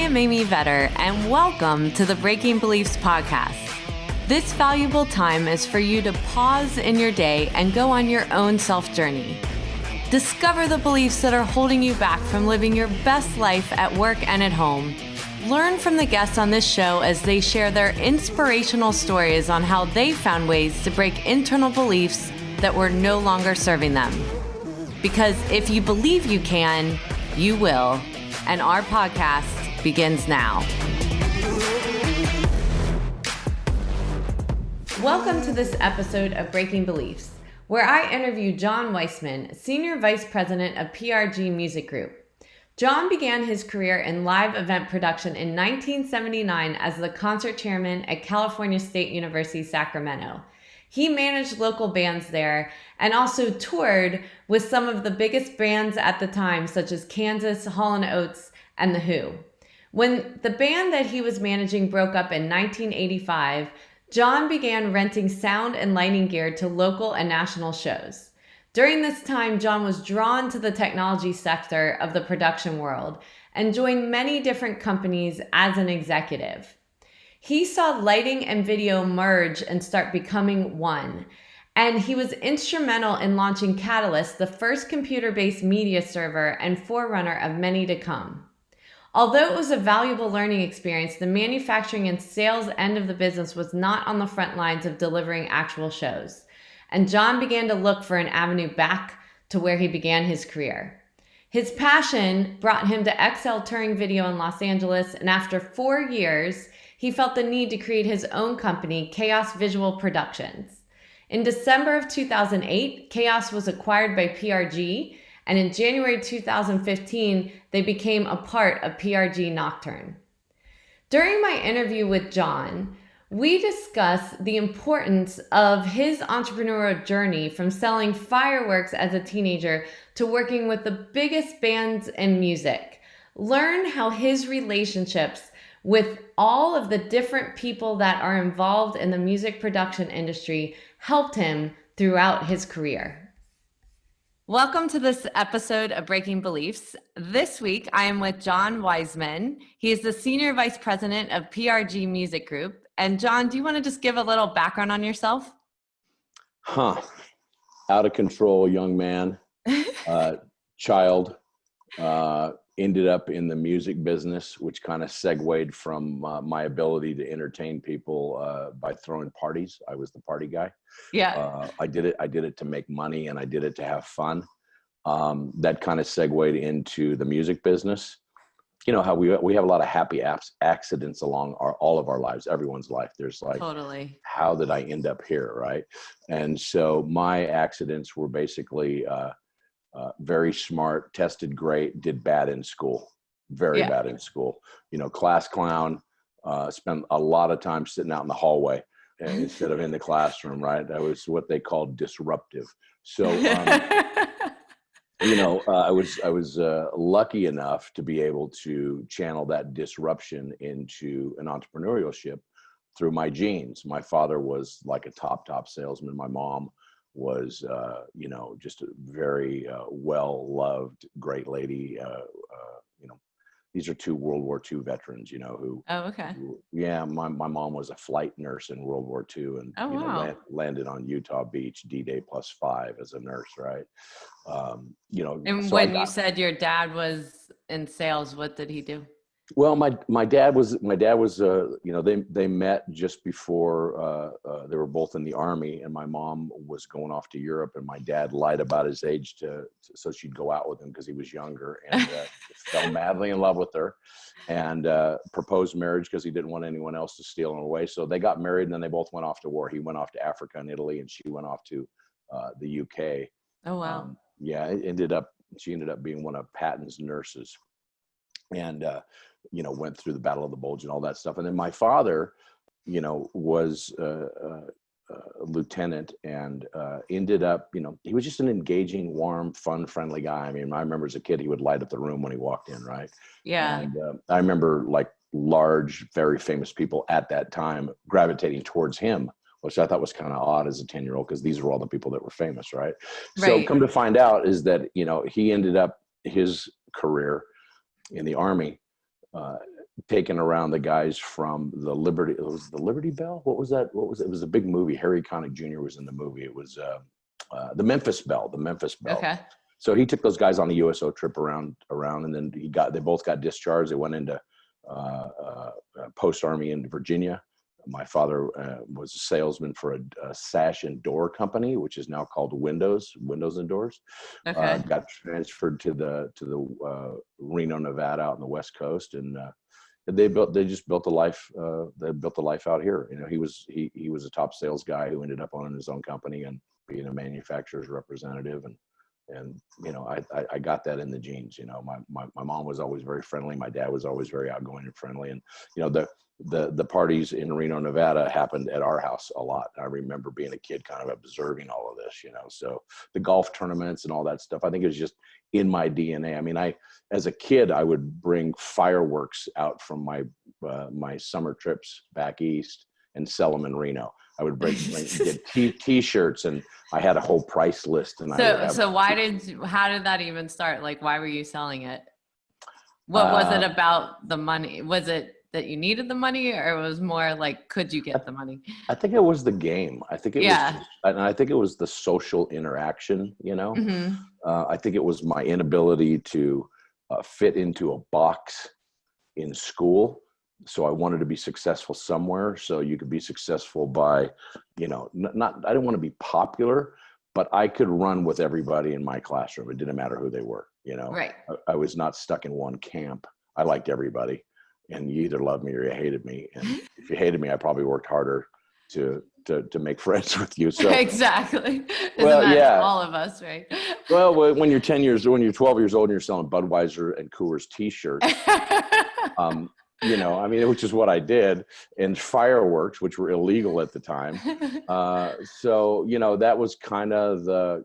am Amy Vetter, and welcome to the Breaking Beliefs podcast. This valuable time is for you to pause in your day and go on your own self-journey. Discover the beliefs that are holding you back from living your best life at work and at home. Learn from the guests on this show as they share their inspirational stories on how they found ways to break internal beliefs that were no longer serving them. Because if you believe you can, you will. And our podcast begins now. Welcome to this episode of Breaking Beliefs, where I interview John Wiseman, Senior Vice President of PRG Music Group. John began his career in live event production in 1979 as the concert chairman at California State University, Sacramento. He managed local bands there and also toured with some of the biggest bands at the time, such as Kansas, Hall & Oates, and The Who. When the band that he was managing broke up in 1985, John began renting sound and lighting gear to local and national shows. During this time, John was drawn to the technology sector of the production world and joined many different companies as an executive. He saw lighting and video merge and start becoming one. And he was instrumental in launching Catalyst, the first computer-based media server and forerunner of many to come. Although it was a valuable learning experience, the manufacturing and sales end of the business was not on the front lines of delivering actual shows. And John began to look for an avenue back to where he began his career. His passion brought him to XL Touring Video in Los Angeles, and after 4 years, he felt the need to create his own company, Chaos Visual Productions. In December of 2008, Chaos was acquired by PRG, and in January 2015, they became a part of PRG Nocturne. During my interview with John, we discuss the importance of his entrepreneurial journey from selling fireworks as a teenager to working with the biggest bands in music. Learn how his relationships with all of the different people that are involved in the music production industry helped him throughout his career. Welcome to this episode of Breaking Beliefs. This week, I am with John Wiseman. He is the Senior Vice President of PRG Music Group. And John, do you want to just give a little background on yourself? Out of control young man, child, ended up in the music business, which kind of segued from my ability to entertain people by throwing parties. I was the party guy. Yeah. I did it to make money, and I did it to have fun. That kind of segued into the music business. You know how we have a lot of happy accidents along all of our lives, everyone's life. There's like, totally. How did I end up here, right? And so my accidents were basically very smart, tested great, did bad in school, very bad in school. You know, class clown, spent a lot of time sitting out in the hallway instead of in the classroom, right? That was what they called disruptive. So, you know, I was lucky enough to be able to channel that disruption into an entrepreneurship through my genes. My father was like a top salesman. My mom was, you know, just a very well-loved, great lady. You know, these are two World War II veterans, you know, who. Oh, okay. Yeah, my mom was a flight nurse in World War II, and oh, you know, wow. landed on Utah Beach, D-Day +5 as a nurse, right? You know. And so when you said your dad was in sales, what did he do? Well, my dad was, you know, they met just before they were both in the Army, and my mom was going off to Europe, and my dad lied about his age so she'd go out with him because he was younger, and fell madly in love with her, and proposed marriage because he didn't want anyone else to steal him away. So they got married, and then they both went off to war. He went off to Africa and Italy, and she went off to the UK. Oh, wow. Yeah, she ended up being one of Patton's nurses. And, you know, went through the Battle of the Bulge and all that stuff. And then my father, you know, was a lieutenant, and ended up, you know, he was just an engaging, warm, fun, friendly guy. I mean, I remember as a kid, he would light up the room when he walked in, right? Yeah. And I remember like large, very famous people at that time gravitating towards him, which I thought was kind of odd as a 10-year-old, because these were all the people that were famous, right? So come to find out is that, you know, he ended up his career in the Army taken around the guys from the Liberty. It was the Liberty Bell. What was that? What was it? It was a big movie. Harry Connick Jr. was in the movie. It was the Memphis Bell. The Memphis Bell. Okay. So he took those guys on a USO trip around, and then they both got discharged. They went into post army in Virginia. My father was a salesman for a sash and door company, which is now called Windows and Doors. Okay. Got transferred to the Reno, Nevada, out on the West Coast, and they just built a life. They built a life out here. You know, he was a top sales guy who ended up owning his own company and being a manufacturer's representative, and you know, I got that in the genes. You know, my mom was always very friendly. My dad was always very outgoing and friendly, and you know, the parties in Reno, Nevada happened at our house a lot. I remember being a kid kind of observing all of this, you know, so the golf tournaments and all that stuff, I think it was just in my DNA. I mean, as a kid, I would bring fireworks out from my summer trips back east and sell them in Reno. I would get t-shirts, and I had a whole price list. And how did that even start? Like, why were you selling it? What was it about the money? Was it that you needed the money, or it was more like, could you get the money? I think it was the game. I think it was, and I think it was the social interaction, you know. Mm-hmm. I think it was my inability to fit into a box in school. So I wanted to be successful somewhere. So you could be successful by, you know, I didn't want to be popular, but I could run with everybody in my classroom. It didn't matter who they were, you know. Right. I was not stuck in one camp. I liked everybody. And you either loved me or you hated me. And if you hated me, I probably worked harder to make friends with you. So exactly. Well, Isn't that yeah. all of us, right? Well, when you're 12 years old and you're selling Budweiser and Coors t-shirts, you know, I mean, which is what I did, and fireworks, which were illegal at the time. So, you know, that was kind of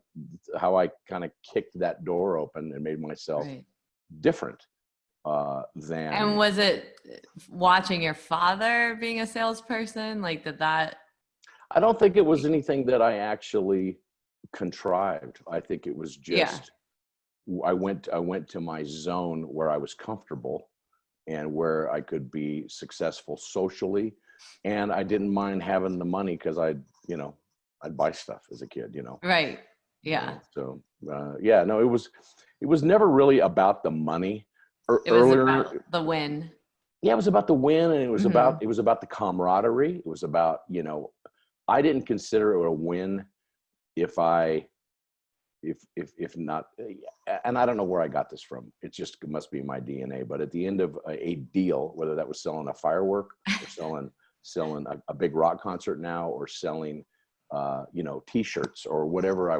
how I kind of kicked that door open and made myself different. And was it watching your father being a salesperson? Like, did that? I don't think it was anything that I actually contrived. I think it was just, I went to my zone where I was comfortable and where I could be successful socially. And I didn't mind having the money because I'd buy stuff as a kid, you know? Right. Yeah. So, no, it was never really about the money. It was about the win. Yeah, it was about the win, and it was about the camaraderie. It was about, you know, I didn't consider it a win if not, and I don't know where I got this from. It must be my DNA. But at the end of a deal, whether that was selling a firework or selling a big rock concert now, or selling you know, t-shirts or whatever I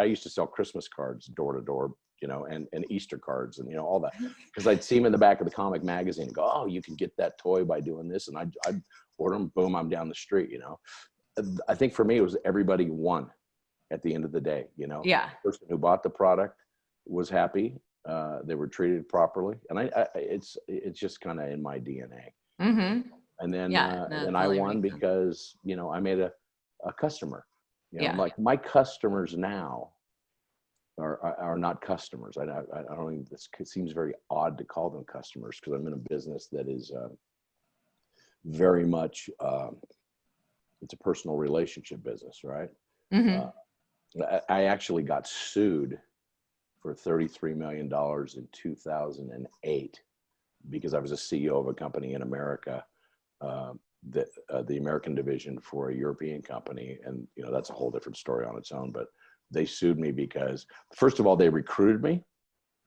used to sell Christmas cards door to door, you know, and Easter cards and, you know, all that, because I'd see them in the back of the comic magazine and go, oh, you can get that toy by doing this. And I'd order them, boom, I'm down the street, you know. I think for me, it was everybody won at the end of the day, you know. Yeah. The person who bought the product was happy. They were treated properly. And it's just kind of in my DNA. Mm-hmm. And then, and I won because, you know, I made a customer, you know, like my customers now are not customers. I don't even, it seems very odd to call them customers, because I'm in a business that is very much, it's a personal relationship business, right? Mm-hmm. I actually got sued for $33 million in 2008 because I was a CEO of a company in America, the American division for a European company. And, you know, that's a whole different story on its own, but they sued me because, first of all, they recruited me.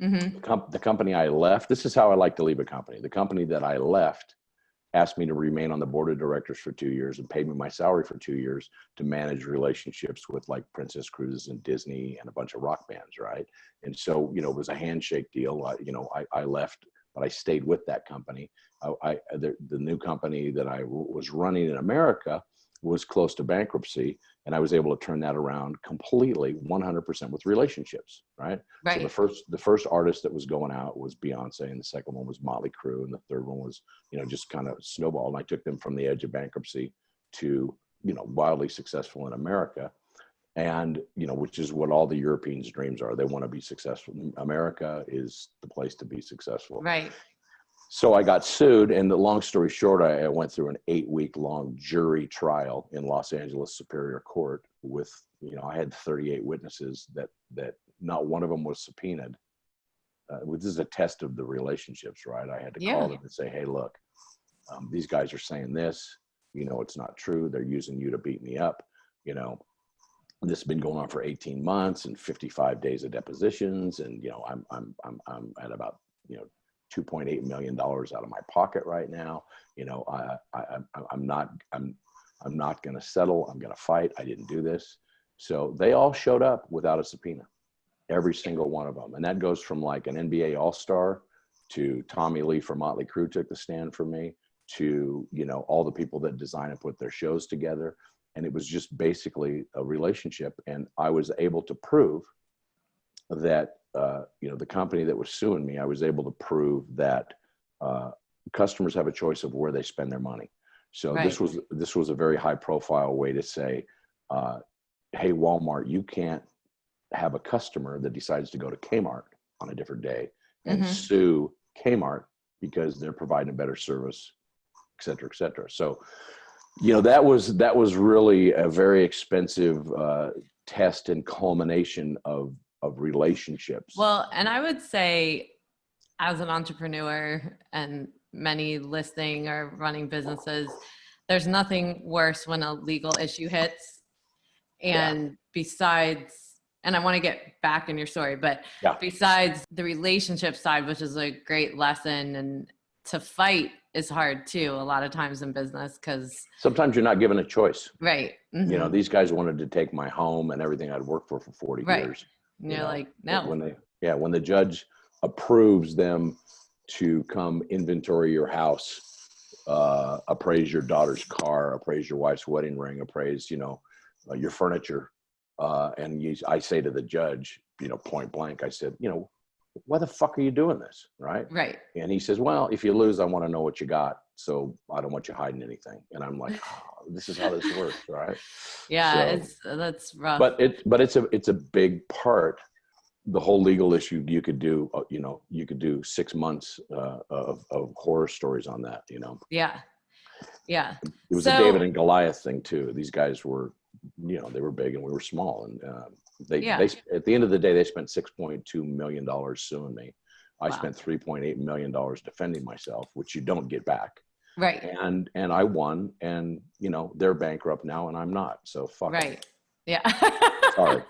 Mm-hmm. The company I left, this is how I like to leave a company. The company that I left asked me to remain on the board of directors for 2 years and paid me my salary for 2 years to manage relationships with like Princess Cruises and Disney and a bunch of rock bands, right? And so, you know, it was a handshake deal. I left, but I stayed with that company. The new company that I was running in America was close to bankruptcy, and I was able to turn that around completely 100% with relationships, right? So the first artist that was going out was Beyonce, and the second one was Motley Crue, and the third one was, you know, just kind of snowballed. And I took them from the edge of bankruptcy to, you know, wildly successful in America. And, you know, which is what all the Europeans' dreams are. They want to be successful. America is the place to be successful. Right. So I got sued, and the long story short, I went through an 8-week-long jury trial in Los Angeles Superior Court with, I had 38 witnesses that not one of them was subpoenaed. This is a test of the relationships, right? I had to call them and say, hey, look, these guys are saying this, it's not true. They're using you to beat me up. This has been going on for 18 months and 55 days of depositions. And, I'm at about, $2.8 million out of my pocket right now. I'm not going to settle. I'm going to fight. I didn't do this. So they all showed up without a subpoena, every single one of them. And that goes from like an NBA All-Star to Tommy Lee from Motley Crue took the stand for me, to, all the people that design and put their shows together. And it was just basically a relationship. And I was able to prove that, the company that was suing me, I was able to prove that customers have a choice of where they spend their money. So this was a very high profile way to say, hey, Walmart, you can't have a customer that decides to go to Kmart on a different day and sue Kmart because they're providing a better service, et cetera, et cetera. So, that was really a very expensive test and culmination of relationships. Well, and I would say as an entrepreneur, and many listening or running businesses, there's nothing worse when a legal issue hits. And besides, and I want to get back in your story, but besides the relationship side, which is a great lesson, and to fight is hard too, a lot of times in business, because sometimes you're not given a choice. Right. Mm-hmm. These guys wanted to take my home and everything I'd worked for 40 years. And you're like, no. When the judge approves them to come inventory your house, appraise your daughter's car, appraise your wife's wedding ring, appraise, your furniture. And I say to the judge, point blank, I said, why the fuck are you doing this? Right. And he says, well, if you lose, I want to know what you got. So I don't want you hiding anything. And I'm like, this is how this works. Right. Yeah. That's rough. But it's a big part. The whole legal issue, you could do, you could do 6 months of horror stories on that, Yeah. Yeah. It was a David and Goliath thing too. These guys were, they were big and we were small. And they at the end of the day, they spent $6.2 million suing me. I spent $3.8 million defending myself, which you don't get back. Right. And I won, and they're bankrupt now and I'm not. So fuck. Right. Yeah. Sorry.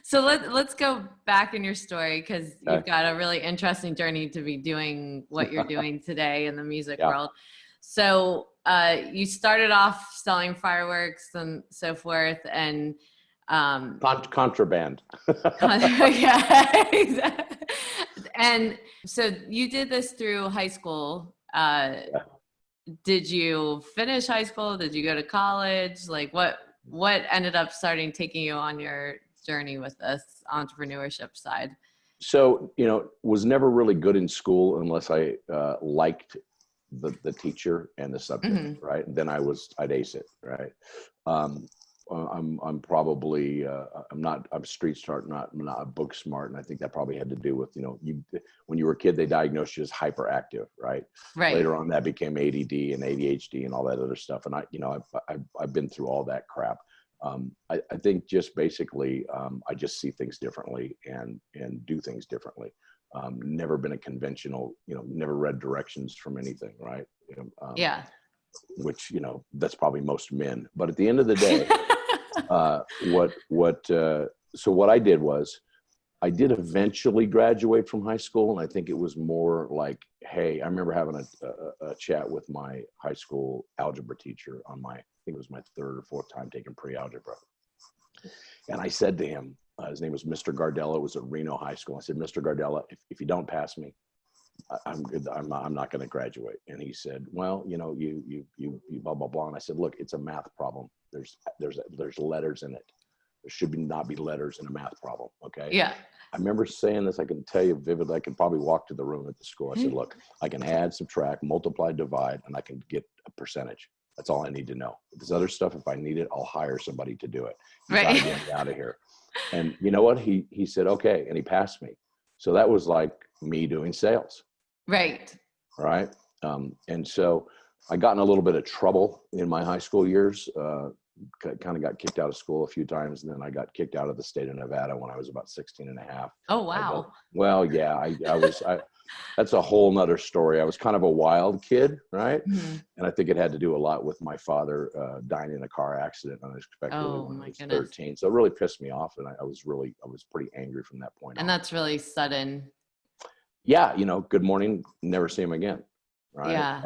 So let's go back in your story, because you've got a really interesting journey to be doing what you're doing today in the music world. So you started off selling fireworks and so forth, and contraband. Yeah, exactly. And so you did this through high school. Did you finish high school? Did you go to college? Like what ended up taking you on your journey with this entrepreneurship side? So, was never really good in school unless I liked the teacher and the subject, right? Then I'd ace it, right? I'm probably, I'm street smart, I'm not book smart. And I think that probably had to do with, when you were a kid, they diagnosed you as hyperactive, right? Later on that became ADD and ADHD and all that other stuff. And I've been through all that crap. I think just basically, I just see things differently and do things differently. Never been a conventional, never read directions from anything. Right. Which, that's probably most men, but at the end of the day, so what I did was I did eventually graduate from high school. And I think it was more like, hey, I remember having a chat with my high school algebra teacher on I think it was my 3rd or 4th time taking pre-algebra. And I said to him, his name was Mr. Gardella. It was at Reno High School. I said, Mr. Gardella, if you don't pass me, I'm good. I'm not going to graduate. And he said, well, you blah, blah, blah. And I said, look, it's a math problem. There's letters in it. There should not be letters in a math problem. Okay. Yeah. I remember saying this. I can tell you vividly. I can probably walk to the room at the school. I said, look, I can add, subtract, multiply, divide, and I can get a percentage. That's all I need to know. This other stuff, if I need it, I'll hire somebody to do it. You gotta get me out of here. And you know what? He said, okay. And he passed me. So that was like me doing sales. Right. Right. And so I got in a little bit of trouble in my high school years, kind of got kicked out of school a few times. And then I got kicked out of the state of Nevada when I was about 16 and a half. Oh, wow. Well, yeah, that's a whole nother story. I was kind of a wild kid. Right. Mm-hmm. And I think it had to do a lot with my father dying in a car accident unexpectedly Oh, when I my was goodness. 13. So it really pissed me off. And I was pretty angry from that point on. And that's really sudden. Yeah. Good morning. Never see him again. Right. Yeah.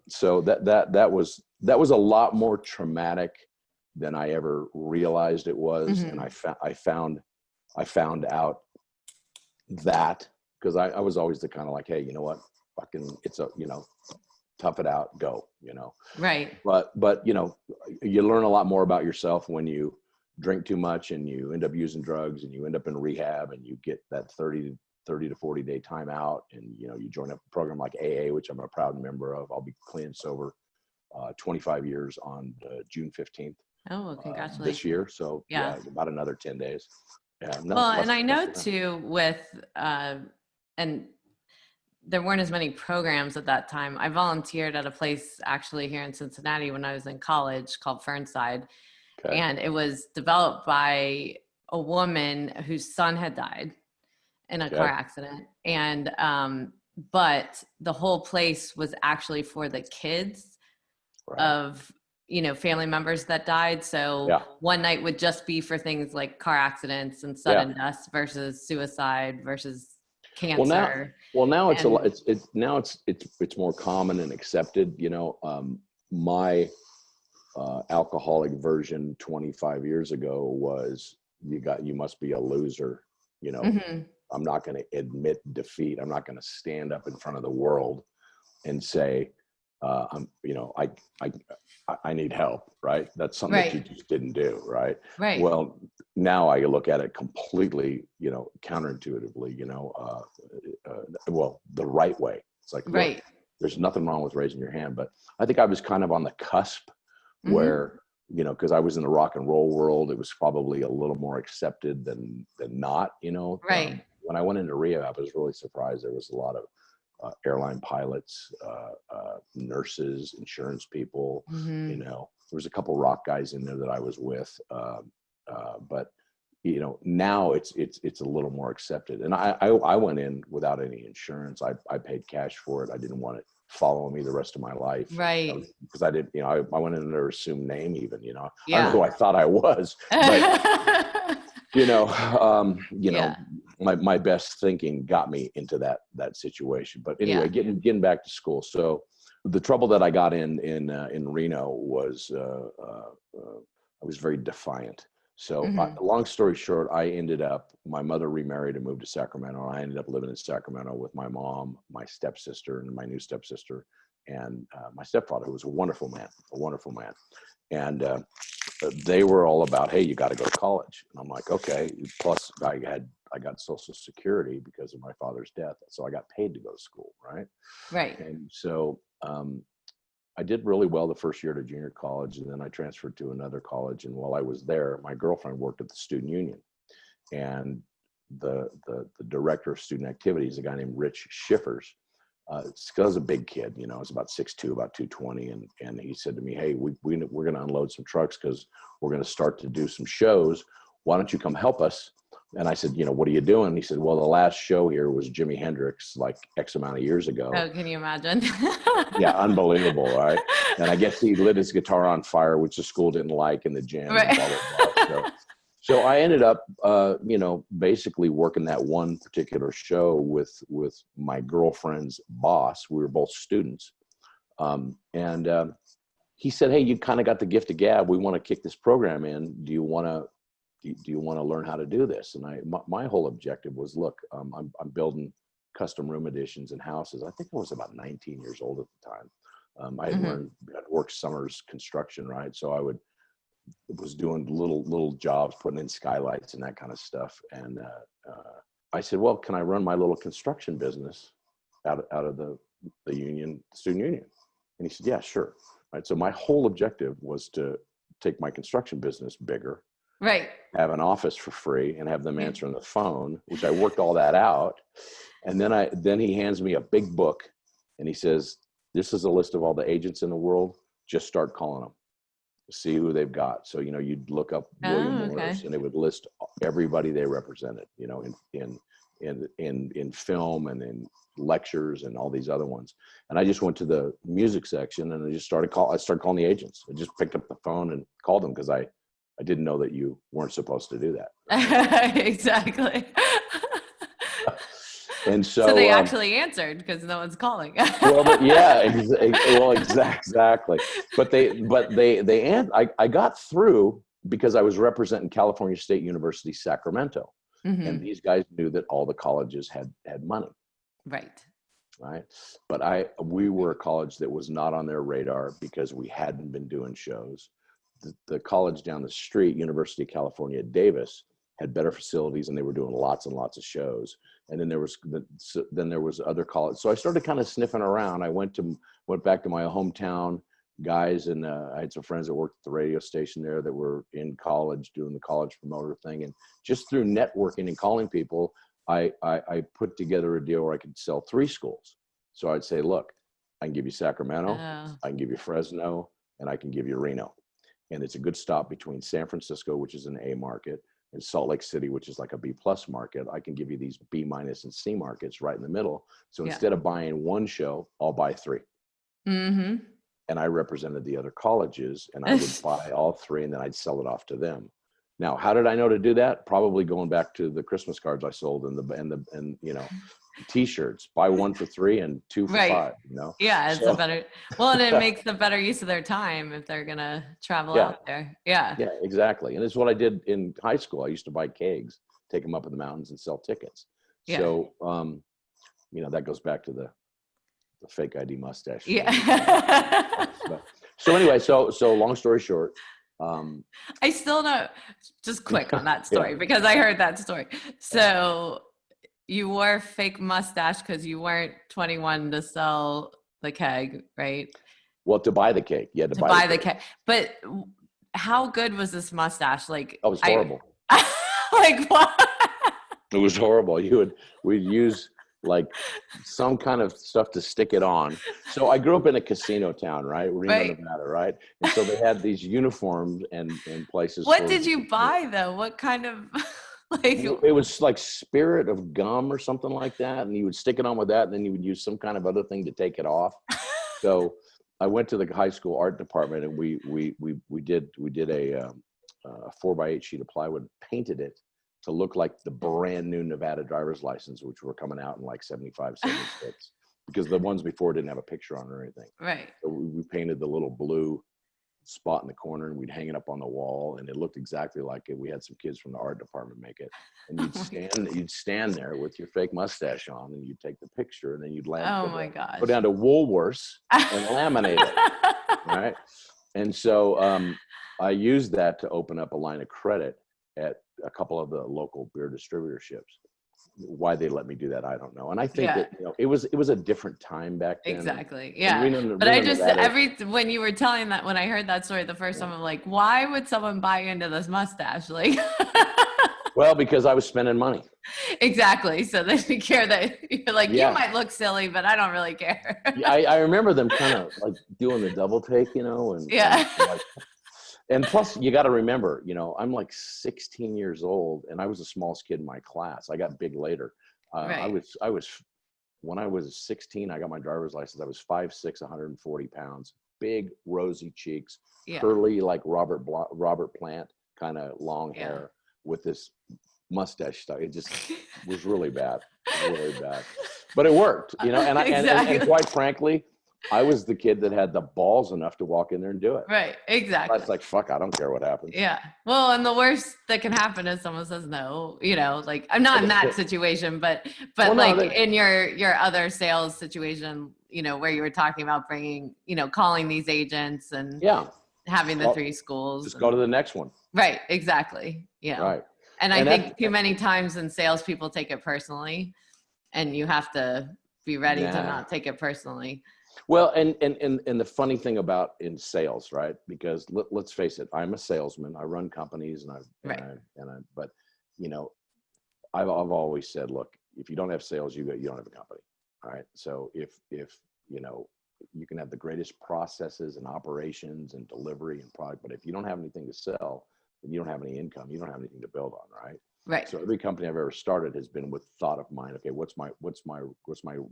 So that was a lot more traumatic than I ever realized it was. Mm-hmm. And I found out that because I was always the kind of like, hey, you know what, fucking, tough it out, go, Right. But you learn a lot more about yourself when you drink too much and you end up using drugs and you end up in rehab and you get that 30 to 40 day timeout, and you join a program like AA, which I'm a proud member of. I'll be clean and sober 25 years on June 15th. Oh, congratulations. This year. So yeah, about another 10 days. Yeah, well, and I know too with and there weren't as many programs at that time. I volunteered at a place actually here in Cincinnati when I was in college called Fernside. Okay. And it was developed by a woman whose son had died in a car accident. And, but the whole place was actually for the kids of, family members that died. So one night would just be for things like car accidents and sudden deaths versus suicide versus cancer. Well, now it's it's more common and accepted. My alcoholic version 25 years ago was you must be a loser. Mm-hmm. I'm not going to admit defeat. I'm not going to stand up in front of the world and say, I need help. Right. That's something that you just didn't do. Right. Right. Well, now I look at it completely, counterintuitively, the right way. It's like, look, there's nothing wrong with raising your hand, but I think I was kind of on the cusp where, because I was in the rock and roll world, it was probably a little more accepted than not, Right. When I went into rehab, I was really surprised. There was a lot of airline pilots, nurses, insurance people, there was a couple rock guys in there that I was with. But now it's a little more accepted. And I went in without any insurance. I paid cash for it. I didn't want it following me the rest of my life. Right. Because I didn't, I went in under assumed name even, I don't know who I thought I was, but my best thinking got me into that situation. But anyway, getting back to school. So the trouble that I got in Reno was I was very defiant. So long story short, my mother remarried and moved to Sacramento. I ended up living in Sacramento with my mom, my stepsister, and my new stepsister, and my stepfather, who was a wonderful man. And they were all about, hey, you got to go to college. And I'm like, okay. Plus I got Social Security because of my father's death. So I got paid to go to school. Right. Right. And so, I did really well the first year to junior college, and then I transferred to another college. And while I was there, my girlfriend worked at the student union, and the director of student activities, a guy named Rich Schiffers, was a big kid, was about 6'2", about 220. And he said to me, hey, we're going to unload some trucks because we're going to start to do some shows. Why don't you come help us? And I said, what are you doing? He said, well, the last show here was Jimi Hendrix, like X amount of years ago. Oh, can you imagine? Yeah, unbelievable, right? And I guess he lit his guitar on fire, which the school didn't like in the gym. Right. And blah, blah, blah. So I ended up, basically working that one particular show with my girlfriend's boss. We were both students. And he said, hey, you kind of got the gift of gab. We want to kick this program in. Do you want to learn how to do this? And my whole objective was, look, I'm building custom room additions and houses. I think I was about 19 years old at the time. I had worked summers construction, right? So I was doing little jobs, putting in skylights and that kind of stuff. And I said, well, can I run my little construction business out of the student union? And he said, yeah, sure. Right. So my whole objective was to take my construction business bigger. Right. have an office for free and have them answering the phone, which I worked all that out. And then he hands me a big book and he says, this is a list of all the agents in the world. Just start calling them, see who they've got. So, you'd look up William Morris and it would list everybody they represented, in film and in lectures and all these other ones. And I just went to the music section and I started calling the agents. I just picked up the phone and called them because I didn't know that you weren't supposed to do that. Exactly. And so they actually answered because no one's calling. Exactly. But I got through because I was representing California State University, Sacramento. Mm-hmm. And these guys knew that all the colleges had money. Right. But we were a college that was not on their radar because we hadn't been doing shows. The college down the street, University of California, Davis, had better facilities and they were doing lots and lots of shows. And then there was other college. So I started kind of sniffing around. I went back to my hometown guys, and I had some friends that worked at the radio station there that were in college doing the college promoter thing. And just through networking and calling people, I put together a deal where I could sell 3 schools. So I'd say, look, I can give you Sacramento, I can give you Fresno, and I can give you Reno. And it's a good stop between San Francisco, which is an A market, and Salt Lake City, which is like a B+ market. I can give you these B- and C markets right in the middle. So instead of buying 1 show, I'll buy 3. Mm-hmm. And I represented the other colleges, and I would buy all 3, and then I'd sell it off to them. Now, how did I know to do that? Probably going back to the Christmas cards I sold and T-shirts. Buy 1 for 3 and 2 for 5. Yeah, it's a better. Well, and it makes the better use of their time if they're gonna travel out there. Yeah. Yeah, exactly. And it's what I did in high school. I used to buy kegs, take them up in the mountains, and sell tickets. Yeah. So, that goes back to the fake ID mustache. Yeah. So anyway, so long story short. I still know, just quick on that story because I heard that story. So you wore a fake mustache because you weren't 21 to sell the keg, right? Well, to buy the cake. You had to buy the cake. But how good was this mustache? Like, it was horrible. Like what? It was horrible. We'd use like some kind of stuff to stick it on. So I grew up in a casino town, right? Reno, Nevada, right? And so they had these uniforms and places. What did you buy though? What kind of it was like Spirit of gum or something like that, and you would stick it on with that, and then you would use some kind of other thing to take it off. So I went to the high school art department, and we did a 4x8 sheet of plywood, painted it to look like the brand new Nevada driver's license, which were coming out in like 75, 76, because the ones before didn't have a picture on or anything. Right. So we painted the little blue spot in the corner, and we'd hang it up on the wall, and it looked exactly like it. We had some kids from the art department make it, and you'd stand there with your fake mustache on, and you'd take the picture, and then you'd go down to Woolworths and laminate it. Right. And so I used that to open up a line of credit at a couple of the local beer distributorships. Why they let me do that, I don't know. And I think that it was a different time back then. Exactly. Yeah. But I just when you were telling that, when I heard that story the first time, I'm like, why would someone buy into this mustache? Like, well, because I was spending money. Exactly. So they didn't care that you're like, you might look silly, but I don't really care. I remember them kind of like doing the double take, and plus, you got to remember, I'm like 16 years old, and I was the smallest kid in my class. I got big later. Right. When I was 16, I got my driver's license. I was 5'6", 140 pounds, big rosy cheeks, curly like Robert Plant, kind of long hair with this mustache stuff. It just was really bad, but it worked, and and quite frankly, I was the kid that had the balls enough to walk in there and do it. Right. Exactly. That's like, fuck, I don't care what happens. Yeah. Well, and the worst that can happen is someone says no, like I'm not in that situation, but in your other sales situation, where you were talking about bringing, calling these agents and having the 3 schools. Just go to the next one. Right. Exactly. Yeah. Right. And I think too many times in sales, people take it personally, and you have to be ready to not take it personally. Well, and the funny thing about in sales, right? Because let's face it, I'm a salesman. I run companies, Right. but you know, I've always said, look, if you don't have sales, you don't have a company. All right. So if you know, you can have the greatest processes and operations and delivery and product, but if you don't have anything to sell, then you don't have any income. You don't have anything to build on, right? Right. So every company I've ever started has been with thought of mine. Okay, what's my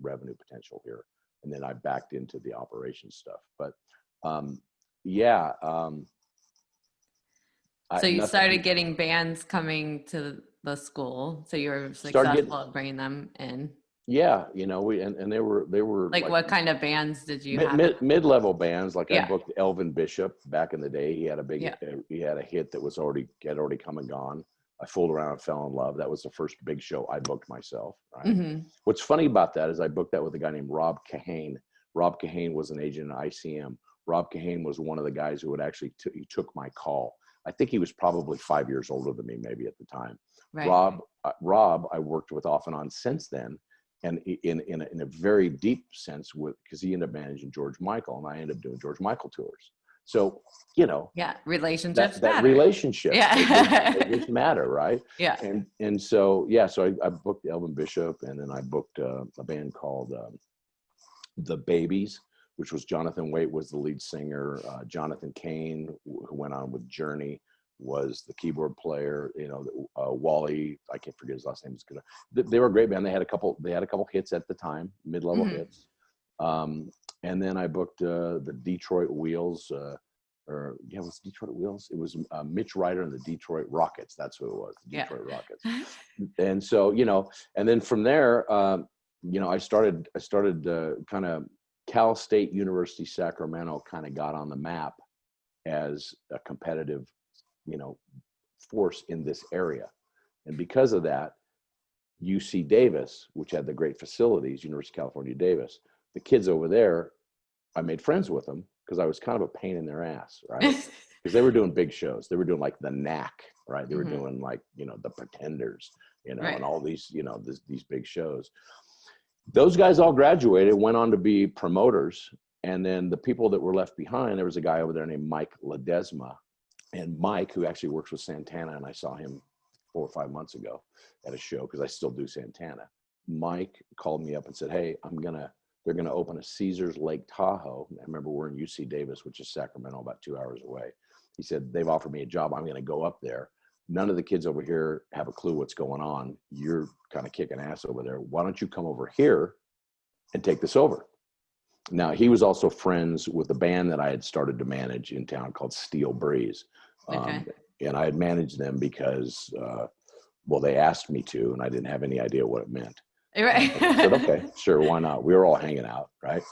revenue potential here? And then I backed into the operations stuff. But yeah, So you nothing started getting bands coming to the school. So you were started getting. successful at bringing them in. Yeah, you know, and they were Like what kind of bands did you have? mid-level bands. Like I Yeah. booked Elvin Bishop back in the day. He had a big Yeah. he had a hit that had already come and gone. I fooled around and fell in love. That was the first big show I booked myself, right? Mm-hmm. What's funny about that is I booked that with a guy named Rob Kahane. Rob Kahane was an agent in ICM. Rob Kahane was one of the guys who would actually he took my call. I think he was probably 5 years older than me, maybe at the time. Right. Rob, I worked with off and on since then, and in a very deep sense, because he ended up managing George Michael, and I ended up doing George Michael tours. So, you know, Yeah, relationships that matter. relationships, Yeah. they just matter, right? Yeah. And so yeah, so I booked Elvin Bishop, and then I booked a band called The Babies, which was Jonathan Waite was the lead singer. Jonathan Cain, who went on with Journey, was the keyboard player. You know, Wally, I can't forget his last name. They were a great band. They had a couple hits at the time, mid-level Mm-hmm. hits. And then I booked the Detroit Wheels. It was Detroit Wheels. It was Mitch Ryder and the Detroit Rockets. That's who it was, the Detroit Rockets. And so, you know, and then from there, you know, I started kind of Cal State University Sacramento kind of got on the map as a competitive, you know, force in this area. And because of that, UC Davis, which had the great facilities, University of California, Davis, the kids over there, I made friends with them because I was kind of a pain in their ass, right? Because they were doing big shows. They were doing like the Knack, right? They were doing like, you know, the Pretenders, you know, and all these, you know, these big shows. Those guys all graduated, went on to be promoters. And then the people that were left behind, there was a guy over there named Mike Ledesma. And Mike, who actually works with Santana, and I saw him 4 or 5 months ago at a show because I still do Santana. Mike called me up and said, hey, they're going to open a Caesars Lake Tahoe. I remember we're in UC Davis, which is Sacramento, about 2 hours away. He said, they've offered me a job. I'm going to go up there. None of the kids over here have a clue what's going on. You're kind of kicking ass over there. Why don't you come over here and take this over? Now, he was also friends with a band that I had started to manage in town called Steel Breeze. And I had managed them because, well, they asked me to, and I didn't have any idea what it meant. Right. I said, okay, sure, why not? We were all hanging out, right?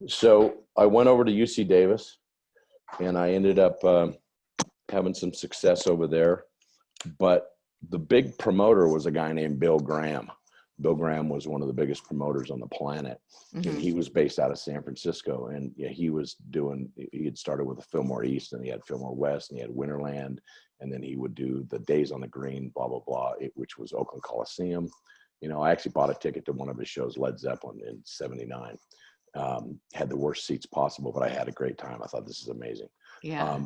So I went over to UC Davis, and I ended up having some success over there. But the big promoter was a guy named Bill Graham. Bill Graham was one of the biggest promoters on the planet. Mm-hmm. And he was based out of San Francisco. And yeah, he had started with the Fillmore East, and he had Fillmore West, and he had Winterland. And then he would do the Days on the Green, blah, blah, blah, which was Oakland Coliseum. You know, I actually bought a ticket to one of his shows, Led Zeppelin, in '79. Had the worst seats possible, but I had a great time. I thought, this is amazing. Yeah.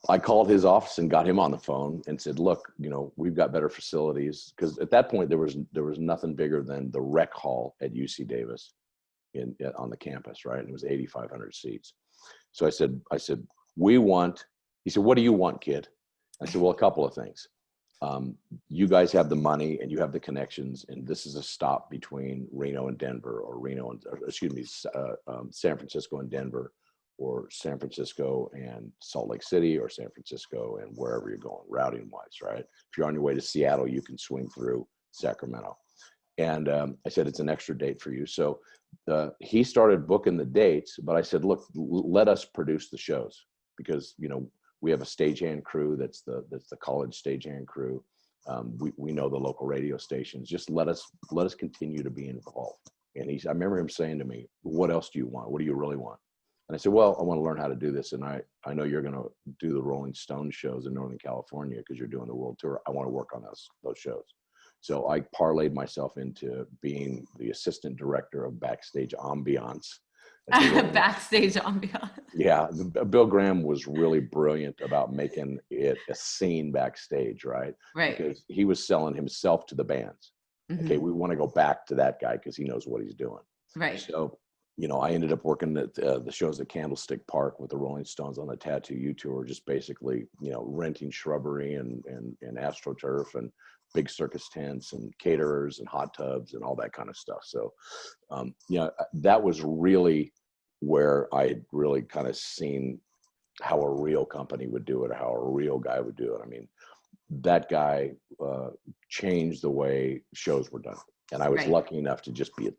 I called his office and got him on the phone and said, look, you know, we've got better facilities. Because at that point, there was nothing bigger than the rec hall at UC Davis on the campus, right? And it was 8,500 seats. So I said, he said, what do you want, kid? I said, well, a couple of things. You guys have the money and you have the connections, and this is a stop between Reno and Denver, or San Francisco and Denver, or San Francisco and Salt Lake City, or San Francisco and wherever you're going, routing wise, right? If you're on your way to Seattle, you can swing through Sacramento. And I said, it's an extra date for you. So he started booking the dates, but I said, look, let us produce the shows, because, you know, we have a stagehand crew that's the college stagehand crew. We know the local radio stations. Just let us continue to be involved. And I remember him saying to me, what else do you want? What do you really want? And I said, well, I want to learn how to do this. And I know you're going to do the Rolling Stones shows in Northern California because you're doing the world tour. I want to work on those shows. So I parlayed myself into being the assistant director of backstage ambiance at the Rolling. Backstage ambiance. Yeah, Bill Graham was really brilliant about making it a scene backstage, right? Right. Because he was selling himself to the bands. Okay, we want to go back to that guy because he knows what he's doing. Right. So, I ended up working at the shows at Candlestick Park with the Rolling Stones on the Tattoo U tour, just basically, renting shrubbery and AstroTurf and big circus tents and caterers and hot tubs and all that kind of stuff. So, that was really where I had really kind of seen how a real company would do it, or how a real guy would do it. I mean, that guy changed the way shows were done. And I was lucky enough to just be,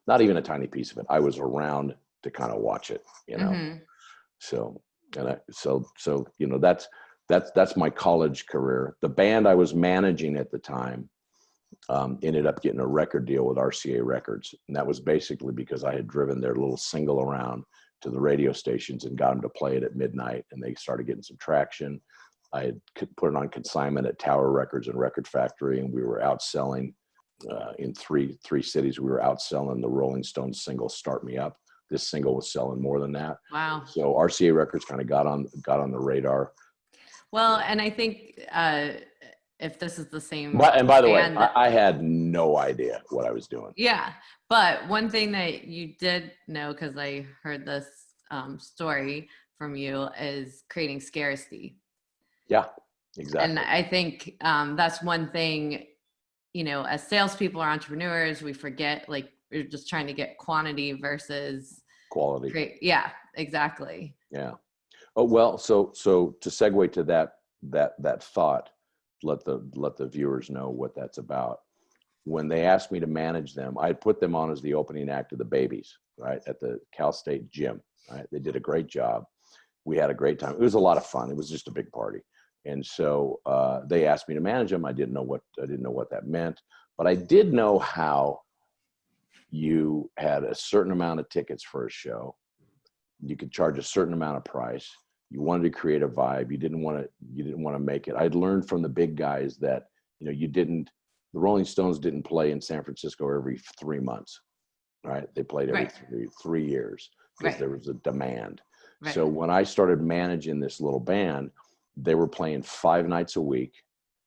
not even a tiny piece of it. I was around to kind of watch it, So, that's my college career. The band I was managing at the time ended up getting a record deal with RCA Records. And that was basically because I had driven their little single around to the radio stations and got them to play it at midnight. And they started getting some traction. I had put it on consignment at Tower Records and Record Factory, and we were outselling in three cities. We were outselling the Rolling Stones single "Start Me Up." This single was selling more than that. Wow! So RCA Records kind of got on the radar. Well, and I think if this is the same, and by the way, I had no idea what I was doing. Yeah, but one thing that you did know, because I heard this story from you, is creating Scarcity. Yeah, exactly. And I think that's one thing, as salespeople or entrepreneurs, we forget, like, we're just trying to get quantity versus quality. Yeah, exactly. Yeah. Oh, well, so to segue to that thought, let the viewers know what that's about. When they asked me to manage them, I put them on as the opening act of the Babies, right, at the Cal State gym. Right, they did a great job. We had a great time. It was a lot of fun. It was just a big party. And so they asked me to manage them. I didn't know what that meant, but I did know how you had a certain amount of tickets for a show. You could charge a certain amount of price. You wanted to create a vibe. You didn't want to make it. I'd learned from the big guys that, the Rolling Stones didn't play in San Francisco every 3 months, right? They played every three years because there was a demand. Right. So when I started managing this little band, they were playing 5 nights a week.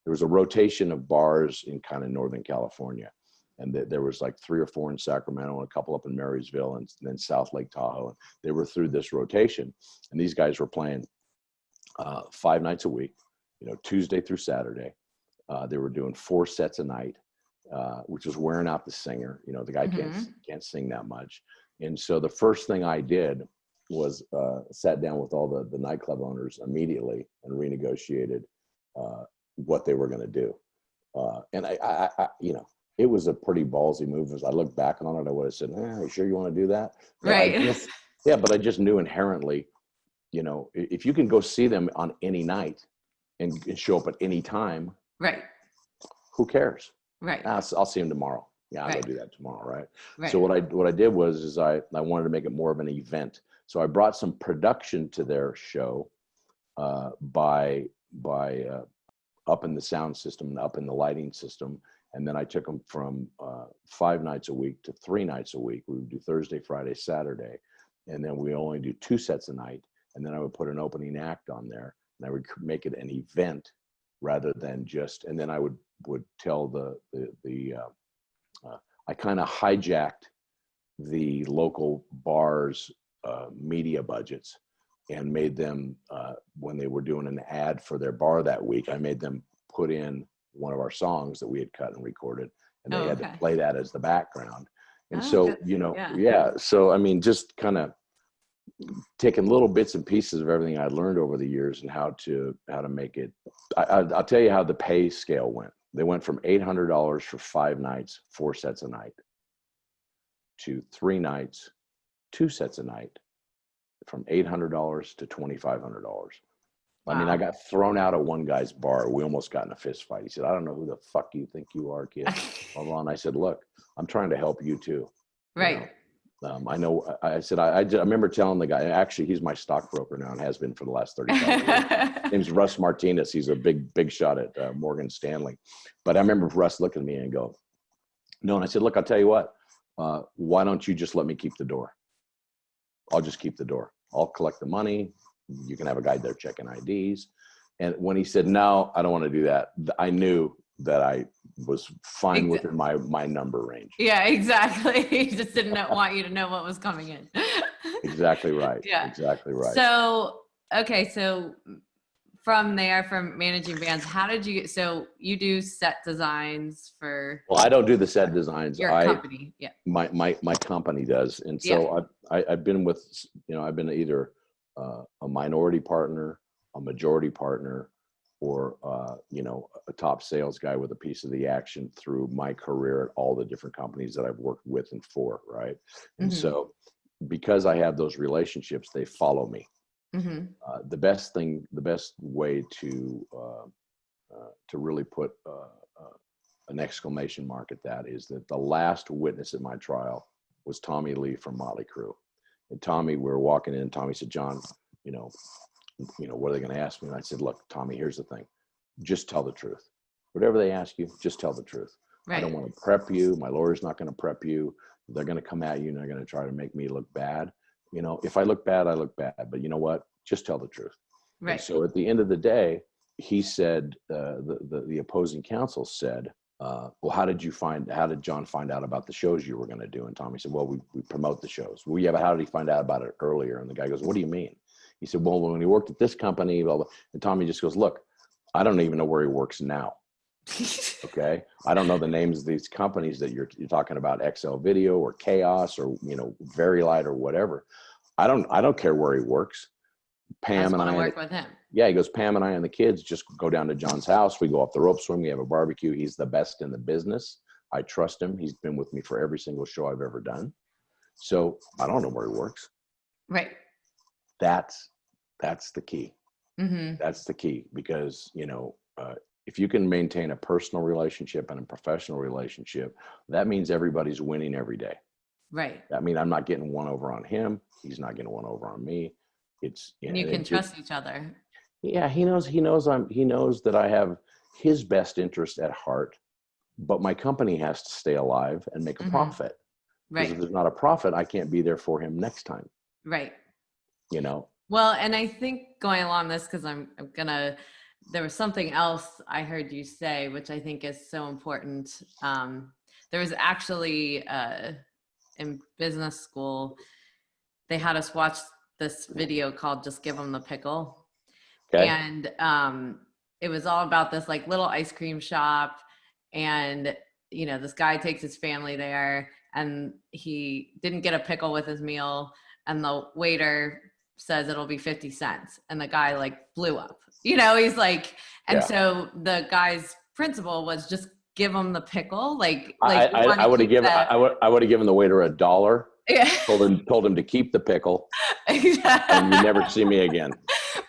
There was a rotation of bars in kind of Northern California. And there was like 3 or 4 in Sacramento and a couple up in Marysville and then South Lake Tahoe. And they were through this rotation. And these guys were playing 5 nights a week, Tuesday through Saturday. They were doing 4 sets a night, which was wearing out the singer. The guy can't sing that much. And so the first thing I did was sat down with all the nightclub owners immediately and renegotiated what they were going to do. And I it was a pretty ballsy move. As I look back on it, I would have said, "Are you sure you want to do that?" Right. But I just knew inherently, if you can go see them on any night and show up at any time, right? Who cares? Right. I'll see them tomorrow. Yeah, I'll go do that tomorrow, right? Right. So what I did was I wanted to make it more of an event. So I brought some production to their show by upping the sound system and upping the lighting system. And then I took them from 5 nights a week to 3 nights a week. We would do Thursday, Friday, Saturday. And then we only do 2 sets a night. And then I would put an opening act on there. And I would make it an event rather than just, and then I would tell I kind of hijacked the local bars media budgets and made them, when they were doing an ad for their bar that week, I made them put in one of our songs that we had cut and recorded, and they had to play that as the background. And so, so I mean, just kind of taking little bits and pieces of everything I learned over the years and how to make it. I'll tell you how the pay scale went. They went from $800 for 5 nights, 4 sets a night, to 3 nights, 2 sets a night, from $800 to $2,500. Wow. I mean, I got thrown out of one guy's bar. We almost got in a fist fight. He said, "I don't know who the fuck you think you are, kid." And I said, "Look, I'm trying to help you too." Right. I know. I said, I remember telling the guy, actually, he's my stockbroker now and has been for the last 35 years. His name's Russ Martinez. He's a big shot at Morgan Stanley. But I remember Russ looking at me and go, "No." And I said, "Look, I'll tell you what, why don't you just let me keep the door?" I'll just keep the door. I'll collect the money. You can have a guy there checking IDs. And when he said, no, I don't want to do that, I knew that I was fine within my number range. Yeah, exactly. He just didn't want you to know what was coming in. Exactly right. Yeah. Exactly right. So, okay. So from there, from managing bands, how did you, so you do set designs for? Well, I don't do the set designs. Your company. Yeah. My company does. And so I've been with, I've been either a minority partner, a majority partner, or, a top sales guy with a piece of the action through my career at all the different companies that I've worked with and for. Right. And so because I have those relationships, they follow me. The best way to really put an exclamation mark at that is that the last witness at my trial was Tommy Lee from Motley Crue. And Tommy, we were walking in, and Tommy said, John, what are they going to ask me? And I said, look, Tommy, here's the thing. Just tell the truth. Whatever they ask you, just tell the truth. Right. I don't want to prep you. My lawyer's not going to prep you. They're going to come at you and they're going to try to make me look bad. If I look bad, I look bad. But you know what? Just tell the truth. Right. And so at the end of the day, he said, the opposing counsel said, well, how did John find out about the shows you were going to do? And Tommy said, well, we promote the shows. Well, yeah, but how did he find out about it earlier? And the guy goes, what do you mean? He said, well, when he worked at this company, blah, blah. And Tommy just goes, look, I don't even know where he works now. Okay. I don't know the names of these companies that you're talking about, XL Video or Chaos or, Very Light or whatever. I don't care where he works. Pam and I work with him. Yeah. He goes, Pam and I and the kids just go down to John's house. We go off the rope swing. We have a barbecue. He's the best in the business. I trust him. He's been with me for every single show I've ever done. So I don't know where he works. Right. That's the key. That's the key because, if you can maintain a personal relationship and a professional relationship, that means everybody's winning every day. Right. I mean, I'm not getting one over on him. He's not getting one over on me. And you can trust each other. Yeah. He knows that I have his best interest at heart, but my company has to stay alive and make a profit. Right. Because if there's not a profit, I can't be there for him next time. Right. Well, and I think going along this, because there was something else I heard you say, which I think is so important. There was actually in business school, they had us watch this video called Just Give Them the Pickle. Okay. And it was all about this like little ice cream shop. And, this guy takes his family there and he didn't get a pickle with his meal. And the waiter says it'll be 50 cents. And the guy like blew up, he's like, and so the guy's principle was just give him the pickle. I would have given the waiter $1. Yeah. Told him to keep the pickle. Exactly. And you never see me again.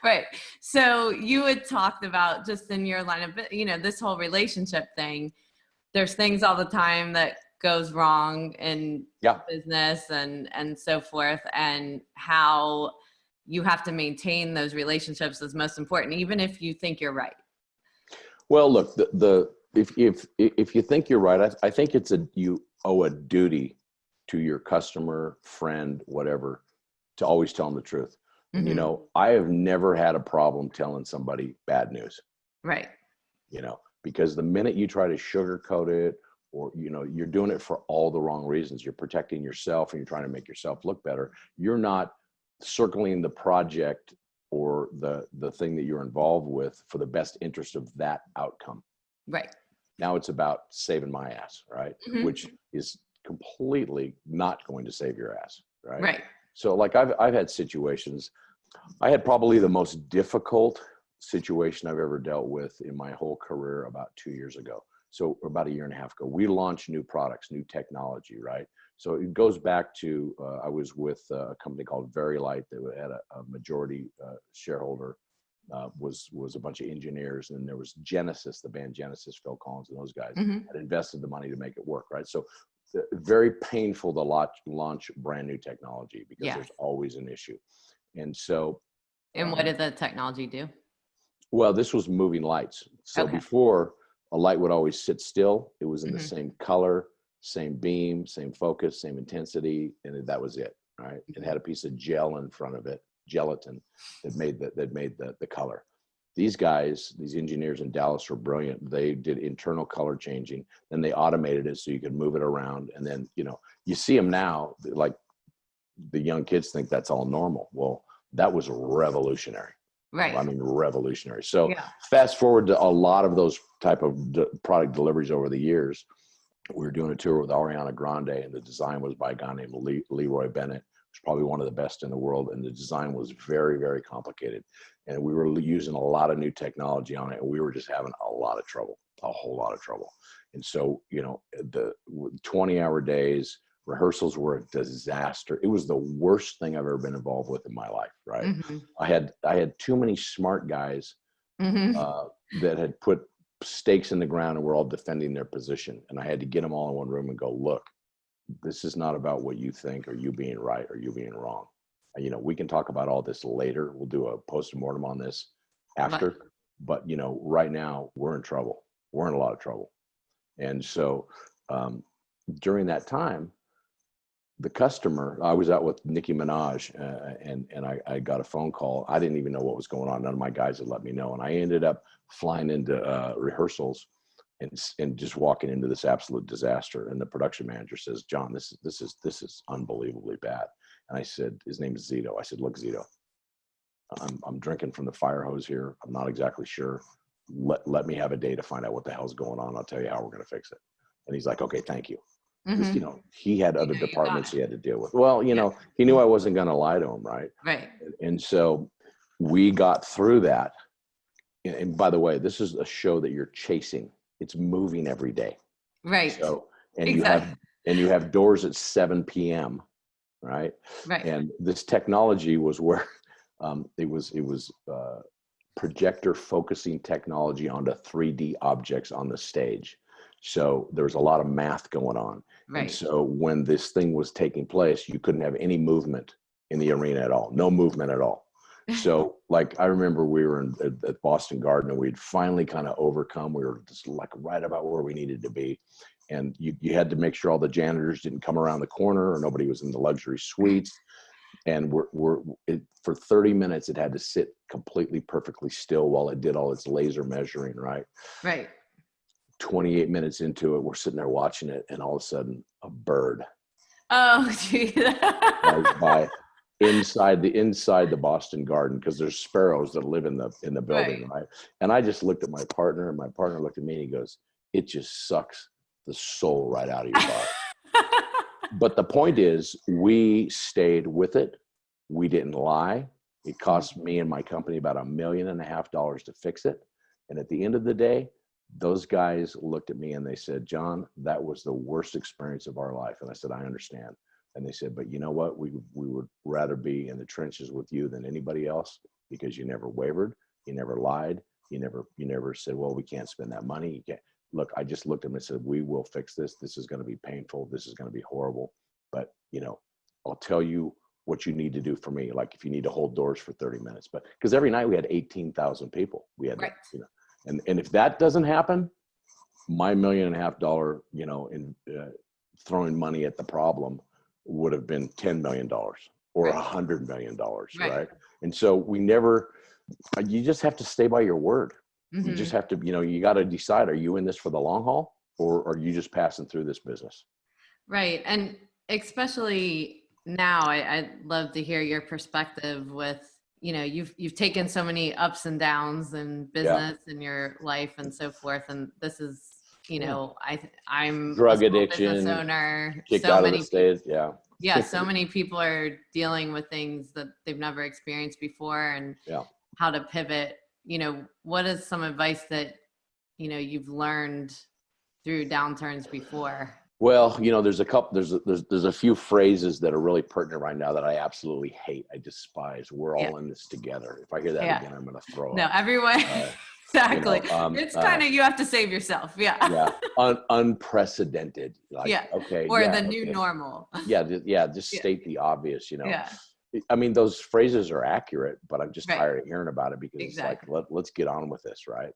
Right. So you had talked about just in your line of, this whole relationship thing, there's things all the time that goes wrong in business and so forth, and how you have to maintain those relationships is most important, even if you think you're right. Well, look, if you think you're right, I think you owe a duty to your customer, friend, whatever, to always tell them the truth. I have never had a problem telling somebody bad news. Right. Because the minute you try to sugarcoat it, or, you're doing it for all the wrong reasons. You're protecting yourself and you're trying to make yourself look better. You're not circling the project or the thing that you're involved with for the best interest of that outcome. Right. Now it's about saving my ass, right? Which is completely not going to save your ass, right? Right. So like I've had situations. I had probably the most difficult situation I've ever dealt with in my whole career about 2 years ago. So about 1.5 years ago, we launched new products, new technology, right? So it goes back to, I was with a company called Very Light that had a majority shareholder, was a bunch of engineers. And there was Genesis, the band Genesis, Phil Collins and those guys had invested the money to make it work, right? So very painful to launch brand new technology because there's always an issue. And so. And what did the technology do? Well, this was moving lights. So before, a light would always sit still. It was in the same color, same beam, same focus, same intensity, and that was it, right? It had a piece of gel in front of it, gelatin, that made the color. These guys, these engineers in Dallas were brilliant. They did internal color changing, then they automated it so you could move it around. And then, you see them now, like the young kids think that's all normal. Well, that was revolutionary. Right. I mean, revolutionary. So Yeah. fast forward to a lot of those type of product deliveries over the years. We were doing a tour with Ariana Grande, and the design was by a guy named Leroy Bennett, who's probably one of the best in the world. And the design was very, very complicated. And we were using a lot of new technology on it, and we were just having a lot of trouble, a whole lot of trouble. And so, the 20-hour days, rehearsals were a disaster. It was the worst thing I've ever been involved with in my life, right? Mm-hmm. I had too many smart guys that had put stakes in the ground and were all defending their position. And I had to get them all in one room and go, look, this is not about what you think or you being right or you being wrong. We can talk about all this later. We'll do a postmortem on this after. Right. But, right now we're in trouble. We're in a lot of trouble. And so during that time, the customer, I was out with Nicki Minaj and I got a phone call. I didn't even know what was going on. None of my guys had let me know. And I ended up flying into rehearsals and just walking into this absolute disaster. And the production manager says, John, this is unbelievably bad. And I said, his name is Zito. I said, look, Zito, I'm drinking from the fire hose here. I'm not exactly sure. Let me have a day to find out what the hell's going on. I'll tell you how we're going to fix it. And he's like, okay, thank you. Because, he had other departments he had to deal with. Well, he knew I wasn't going to lie to him. Right. Right. And so we got through that. And by the way, this is a show that you're chasing. It's moving every day. Right. So, and exactly. you have doors at 7 p.m. Right. Right. And this technology was where it was projector focusing technology onto 3D objects on the stage. So there was a lot of math going on. Right. And so when this thing was taking place, you couldn't have any movement in the arena at all. No movement at all. So like, I remember we were at Boston Garden and we'd finally kind of overcome. We were just like right about where we needed to be. And you had to make sure all the janitors didn't come around the corner or nobody was in the luxury suites. And for 30 minutes, it had to sit completely perfectly still while it did all its laser measuring. Right. Right. 28 minutes into it, we're sitting there watching it, and all of a sudden, a bird. Oh, geez. by inside the Boston Garden, because there's sparrows that live in the building, right? And I just looked at my partner, and my partner looked at me, and he goes, "It just sucks the soul right out of your body." But the point is, we stayed with it. We didn't lie. It cost me and my company about $1.5 million to fix it. And at the end of the day, those guys looked at me and they said, John, that was the worst experience of our life. And I said, I understand. And they said, but you know what? We would rather be in the trenches with you than anybody else, because you never wavered. You never lied. You never said, well, we can't spend that money. You can't. Look, I just looked at them and said, we will fix this. This is going to be painful. This is going to be horrible. But, I'll tell you what you need to do for me. Like if you need to hold doors for 30 minutes, but because every night we had 18,000 people. We had, right. And if that doesn't happen, my $1.5 million, in throwing money at the problem would have been $10 million or $100 million, right? And so you just have to stay by your word. Mm-hmm. You just have to, you got to decide, are you in this for the long haul, or are you just passing through this business? Right. And especially now, I'd love to hear your perspective with, you've taken so many ups and downs in business in your life and so forth. And this is, I'm drug a addiction, business owner. kicked out of the state. Yeah. So many people are dealing with things that they've never experienced before, and how to pivot. What is some advice that, you've learned through downturns before? Well, there's a few phrases that are really pertinent right now that I absolutely hate. I despise. We're all in this together. If I hear that again, I'm going to throw up. No, everyone. Exactly. It's kind of, you have to save yourself. Yeah. Unprecedented. Like, okay. Or the new normal. Just state the obvious, Yeah. I mean, those phrases are accurate, but I'm just tired of hearing about it, because it's like, let's get on with this, right?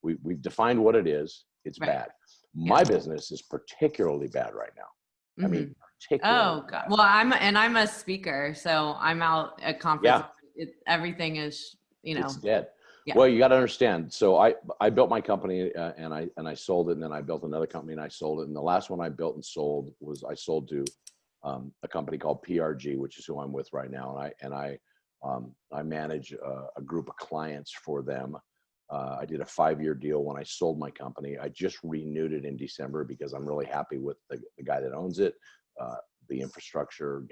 We've defined what it is. It's bad. My business is particularly bad right now. I mean, Oh God. Well, I'm a speaker, so I'm out at conferences. Yeah. Everything is, It's dead. Yeah. Well, you got to understand. So I built my company and I sold it, and then I built another company and I sold it. And the last one I built and sold was I sold to a company called PRG, which is who I'm with right now. And I manage a group of clients for them. I did a 5-year deal when I sold my company. I just renewed it in December because I'm really happy with the guy that owns it, the infrastructure.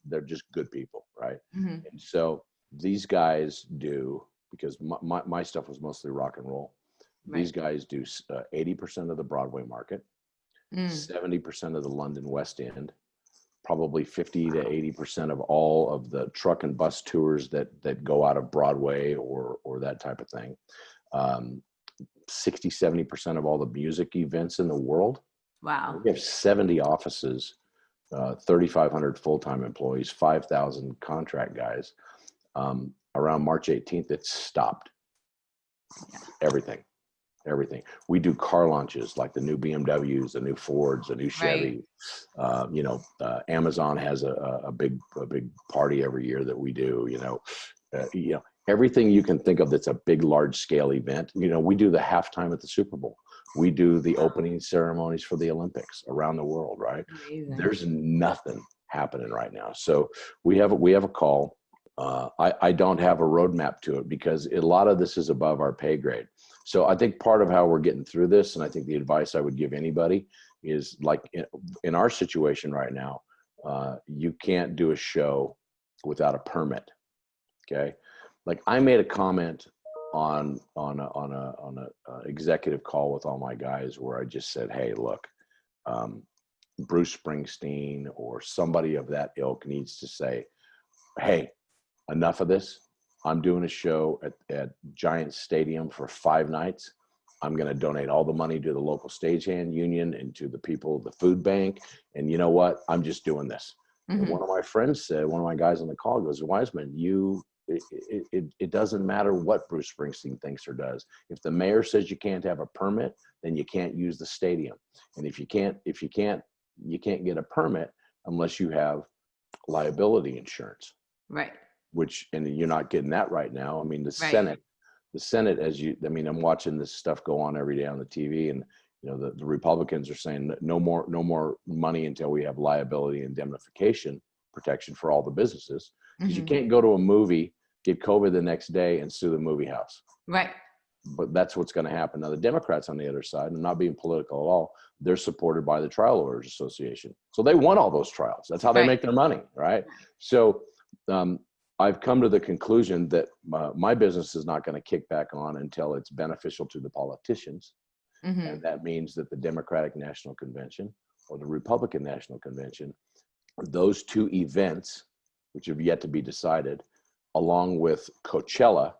They're just good people, right? Mm-hmm. And so these guys do, because my stuff was mostly rock and roll. Right. These guys do 80% of the Broadway market, 70% of the London West End, probably 50 to 80% of all of the truck and bus tours that go out of Broadway or that type of thing. 60, 70% of all the music events in the world. Wow. We have 70 offices, 3,500 full-time employees, 5,000 contract guys. Around March 18th, it stopped. Everything. We do car launches like the new BMWs, the new Fords, the new Chevy. Right. Amazon has a big party every year that we do. Everything you can think of that's a big, large scale event. We do the halftime at the Super Bowl. We do the opening ceremonies for the Olympics around the world. Right? Amazing. There's nothing happening right now. So we have a call. I don't have a roadmap to it because a lot of this is above our pay grade. So I think part of how we're getting through this, and I think the advice I would give anybody is, like in our situation right now, you can't do a show without a permit. Okay. Like I made a comment on a executive call with all my guys where I just said, hey, look, Bruce Springsteen or somebody of that ilk needs to say, hey, enough of this. I'm doing a show at Giant Stadium for 5 nights. I'm going to donate all the money to the local stagehand union and to the people of the food bank. And you know what? I'm just doing this. Mm-hmm. And one of my friends said, one of my guys on the call goes, Wiseman, it doesn't matter what Bruce Springsteen thinks or does. If the mayor says you can't have a permit, then you can't use the stadium. And you can't get a permit unless you have liability insurance. Right. And you're not getting that right now. I mean, the right. Senate, I'm watching this stuff go on every day on the TV, and the Republicans are saying no more money until we have liability indemnification protection for all the businesses, because you can't go to a movie, get COVID the next day, and sue the movie house. Right. But that's what's going to happen. Now, the Democrats on the other side, and not being political at all, they're supported by the Trial Lawyers Association, so they won all those trials. That's how they make their money, right? So I've come to the conclusion that my business is not going to kick back on until it's beneficial to the politicians. Mm-hmm. And that means that the Democratic National Convention or the Republican National Convention, those two events, which have yet to be decided, along with Coachella,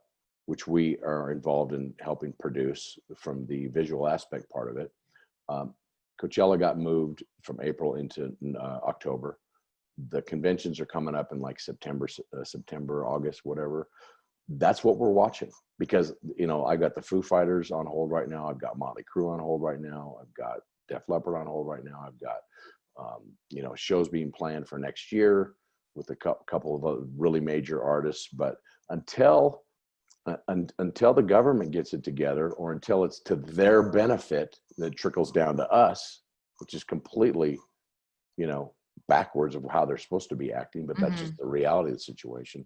which we are involved in helping produce from the visual aspect part of it. Coachella got moved from April into October. The conventions are coming up in like September, August, whatever. That's what we're watching, because I got the Foo Fighters on hold right now. I've got Motley Crue on hold right now. I've got Def Leppard on hold right now. I've got shows being planned for next year with a couple of really major artists. But until the government gets it together, or until it's to their benefit, that trickles down to us, which is completely backwards of how they're supposed to be acting, but that's just the reality of the situation.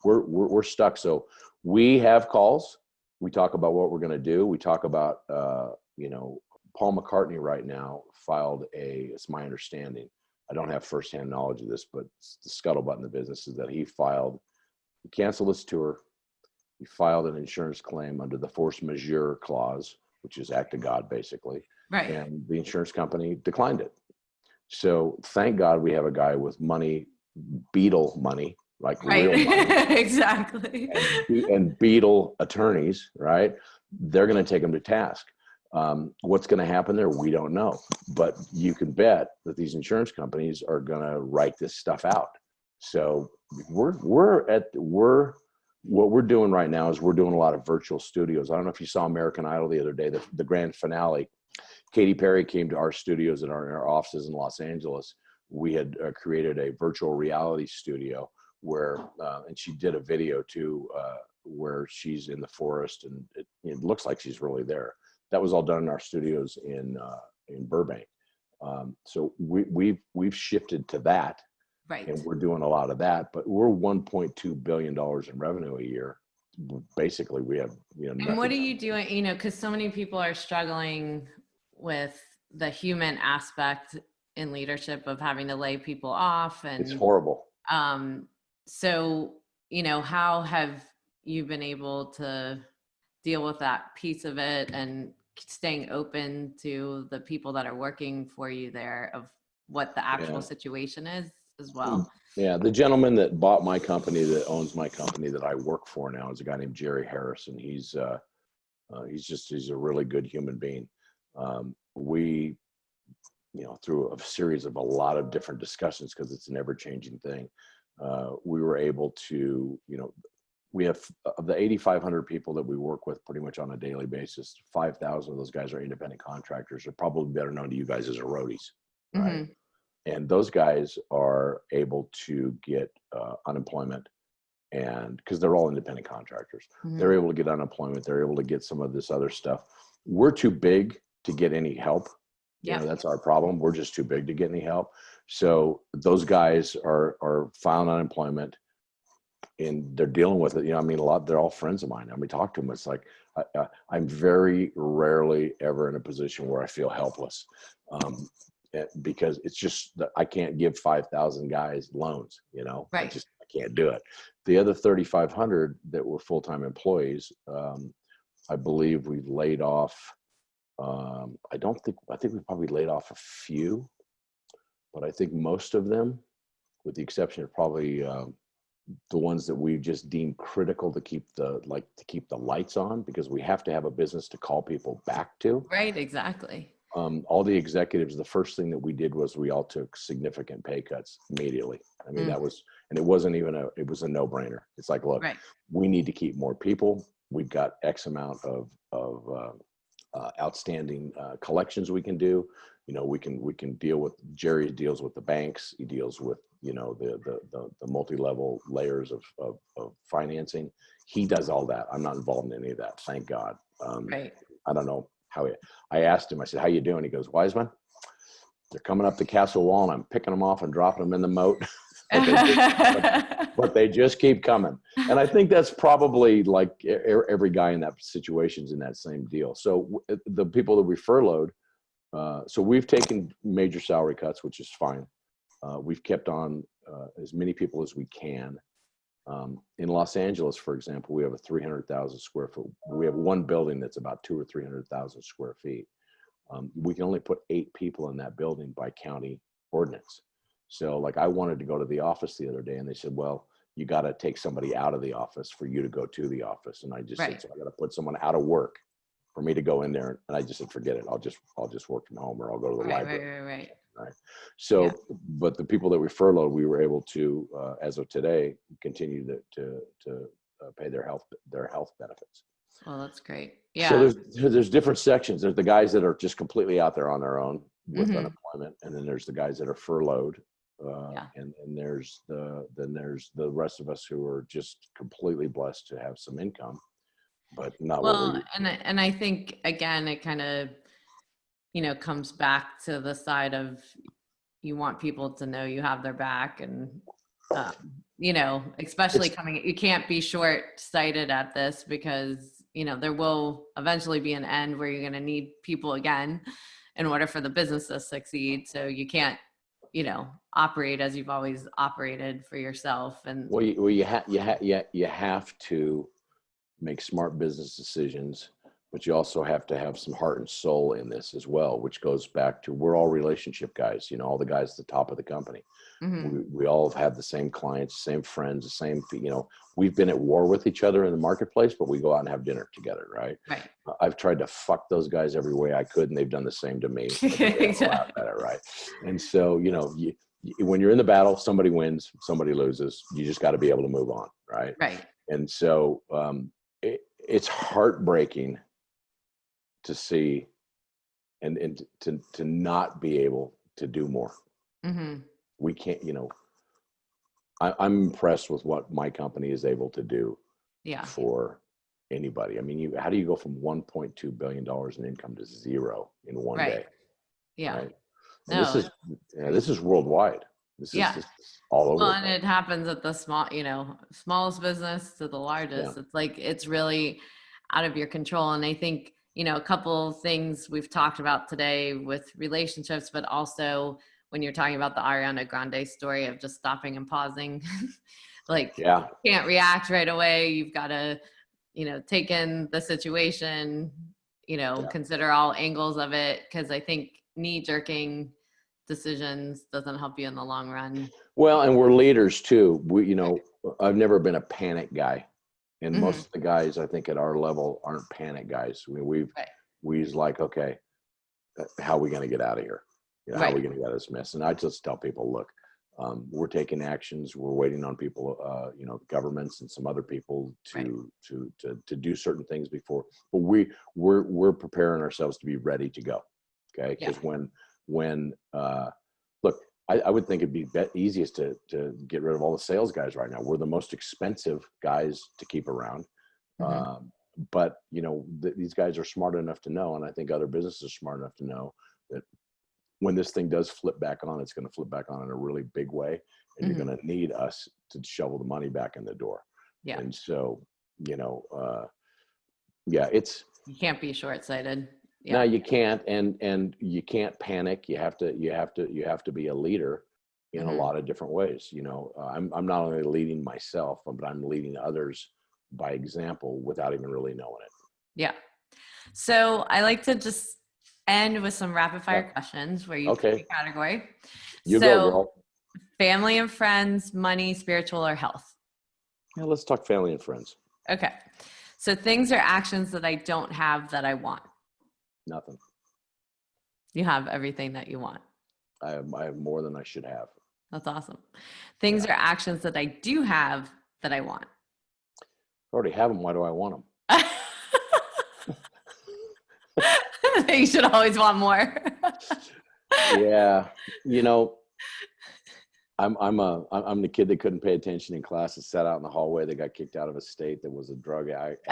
We're stuck. So we have calls. We talk about what we're going to do. We talk about, Paul McCartney right now filed it's my understanding, I don't have firsthand knowledge of this, but the scuttlebutt in the business is that he canceled his tour. He filed an insurance claim under the force majeure clause, which is act of God, basically. Right. And the insurance company declined it. So thank God we have a guy with money, Beatle money, like real money. Exactly. And Beatle attorneys, right? They're going to take him to task. What's going to happen there? We don't know. But you can bet that these insurance companies are going to write this stuff out. So what we're doing right now is we're doing a lot of virtual studios. I don't know if you saw American Idol the other day, the grand finale. Katy Perry came to our studios in our offices in Los Angeles. we had created a virtual reality studio where, and she did a video too, where she's in the forest and it looks like she's really there. That was all done in our studios in Burbank. So we've shifted to that, Right. and we're doing a lot of that, but we're $1.2 billion in revenue a year. Basically, we have, And what are you doing? Because so many people are struggling with the human aspect in leadership of having to lay people off, and it's horrible. So, how have you been able to deal with that piece of it and staying open to the people that are working for you there of what the actual situation is as well? Yeah, the gentleman that bought my company, that owns my company that I work for now, is a guy named Jerry Harrison. He's a really good human being. We, through a series of a lot of different discussions, because it's an ever-changing thing, we were able to, we have, of the 8,500 people that we work with pretty much on a daily basis, 5,000 of those guys are independent contractors. They're probably better known to you guys as roadies, right? Mm-hmm. And those guys are able to get unemployment, and because they're all independent contractors, they're able to get unemployment. They're able to get some of this other stuff. We're too big to get any help. Yeah, that's our problem. We're just too big to get any help. So those guys are filing unemployment, and they're dealing with it. A lot, they're all friends of mine. We talk to them. It's like, I'm very rarely ever in a position where I feel helpless. Because it's just that I can't give 5,000 guys loans, right. I can't do it. The other 3,500 that were full-time employees, I believe we've laid off. I think we probably laid off a few, but I think most of them, with the exception of probably the ones that we've just deemed critical to keep the lights on, because we have to have a business to call people back to. Right, exactly. All the executives, the first thing that we did was we all took significant pay cuts immediately. That was, and it wasn't even it was a no-brainer. It's like, look, we need to keep more people. We've got X amount of outstanding collections we can do. We can deal with, Jerry deals with the banks. He deals with, the multi-level layers of financing. He does all that. I'm not involved in any of that. Thank God. Right. I don't know how I asked him, I said, how you doing? He goes, Wiseman, they're coming up the castle wall and I'm picking them off and dropping them in the moat. but they just keep coming. And I think that's probably like every guy in that situation's in that same deal. So the people that we furloughed, so we've taken major salary cuts, which is fine. We've kept on as many people as we can. In Los Angeles, for example, we have a 300,000 square foot. We have one building that's about 200,000 or 300,000 square feet. We can only put 8 people in that building by county ordinance. So like I wanted to go to the office the other day and they said, well, you got to take somebody out of the office for you to go to the office. And I just said, so I got to put someone out of work for me to go in there. And I just said, forget it. I'll just work from home, or I'll go to the library. Right. So, but the people that we furloughed, we were able to, as of today, continue to pay their health benefits. Well, that's great. Yeah. So there's different sections. There's the guys that are just completely out there on their own with unemployment, and then there's the guys that are furloughed, and there's the rest of us who are just completely blessed to have some income, but not well. And I think again, it kind of comes back to the side of you want people to know you have their back, and especially you can't be short-sighted at this, because there will eventually be an end where you're going to need people again in order for the business to succeed. So you can't operate as you've always operated for yourself. And you have to make smart business decisions, but you also have to have some heart and soul in this as well, which goes back to, we're all relationship guys, all the guys at the top of the company. We all have had the same clients, same friends, the same, we've been at war with each other in the marketplace, but we go out and have dinner together. Right. I've tried to fuck those guys every way I could, and they've done the same to me. Right. And so, when you're in the battle, somebody wins, somebody loses. You just got to be able to move on. Right. Right. And so, it's heartbreaking to see and to not be able to do more. we can't, I'm impressed with what my company is able to do Yeah. for anybody. I mean, how do you go from $1.2 billion in income to zero in one day? Yeah. Right. And No. this is worldwide. This is all over. Well, and it happens at the smallest business to the largest. Yeah. It's like, it's really out of your control. And I think, a couple things we've talked about today with relationships, but also when you're talking about the Ariana Grande story of just stopping and pausing, like you can't react right away. You've got to, take in the situation, consider all angles of it. Cause I think knee jerking decisions doesn't help you in the long run. Well, and we're leaders too. I've never been a panic guy. And most of the guys, I think, at our level aren't panic guys. I mean, we's like, okay, how are we going to get out of here? How are we going to get out of this mess? And I just tell people, look, we're taking actions. We're waiting on people, governments and some other people to do certain things before. But we're preparing ourselves to be ready to go. Okay, because when look, I would think it'd be easiest to get rid of all the sales guys right now. We're the most expensive guys to keep around. But, these guys are smart enough to know, and I think other businesses are smart enough to know that when this thing does flip back on, it's going to flip back on in a really big way, and you're going to need us to shovel the money back in the door. Yeah. And so, it's, you can't be short-sighted. Yeah. No, you can't, and you can't panic. You have to be a leader in a lot of different ways. I'm not only leading myself, but I'm leading others by example without even really knowing it. Yeah. So I like to just end with some rapid fire questions where you pick a category. You go, girl. Family and friends, money, spiritual, or health? Yeah, let's talk family and friends. Okay. So things or actions that I don't have that I want. Nothing. You have everything that you want. I have more than I should have. That's awesome. Things or actions that I do have that I want. I already have them. Why do I want them? You should always want more. Yeah. I'm the kid that couldn't pay attention in class and sat out in the hallway that got kicked out of a state that was a drug addict.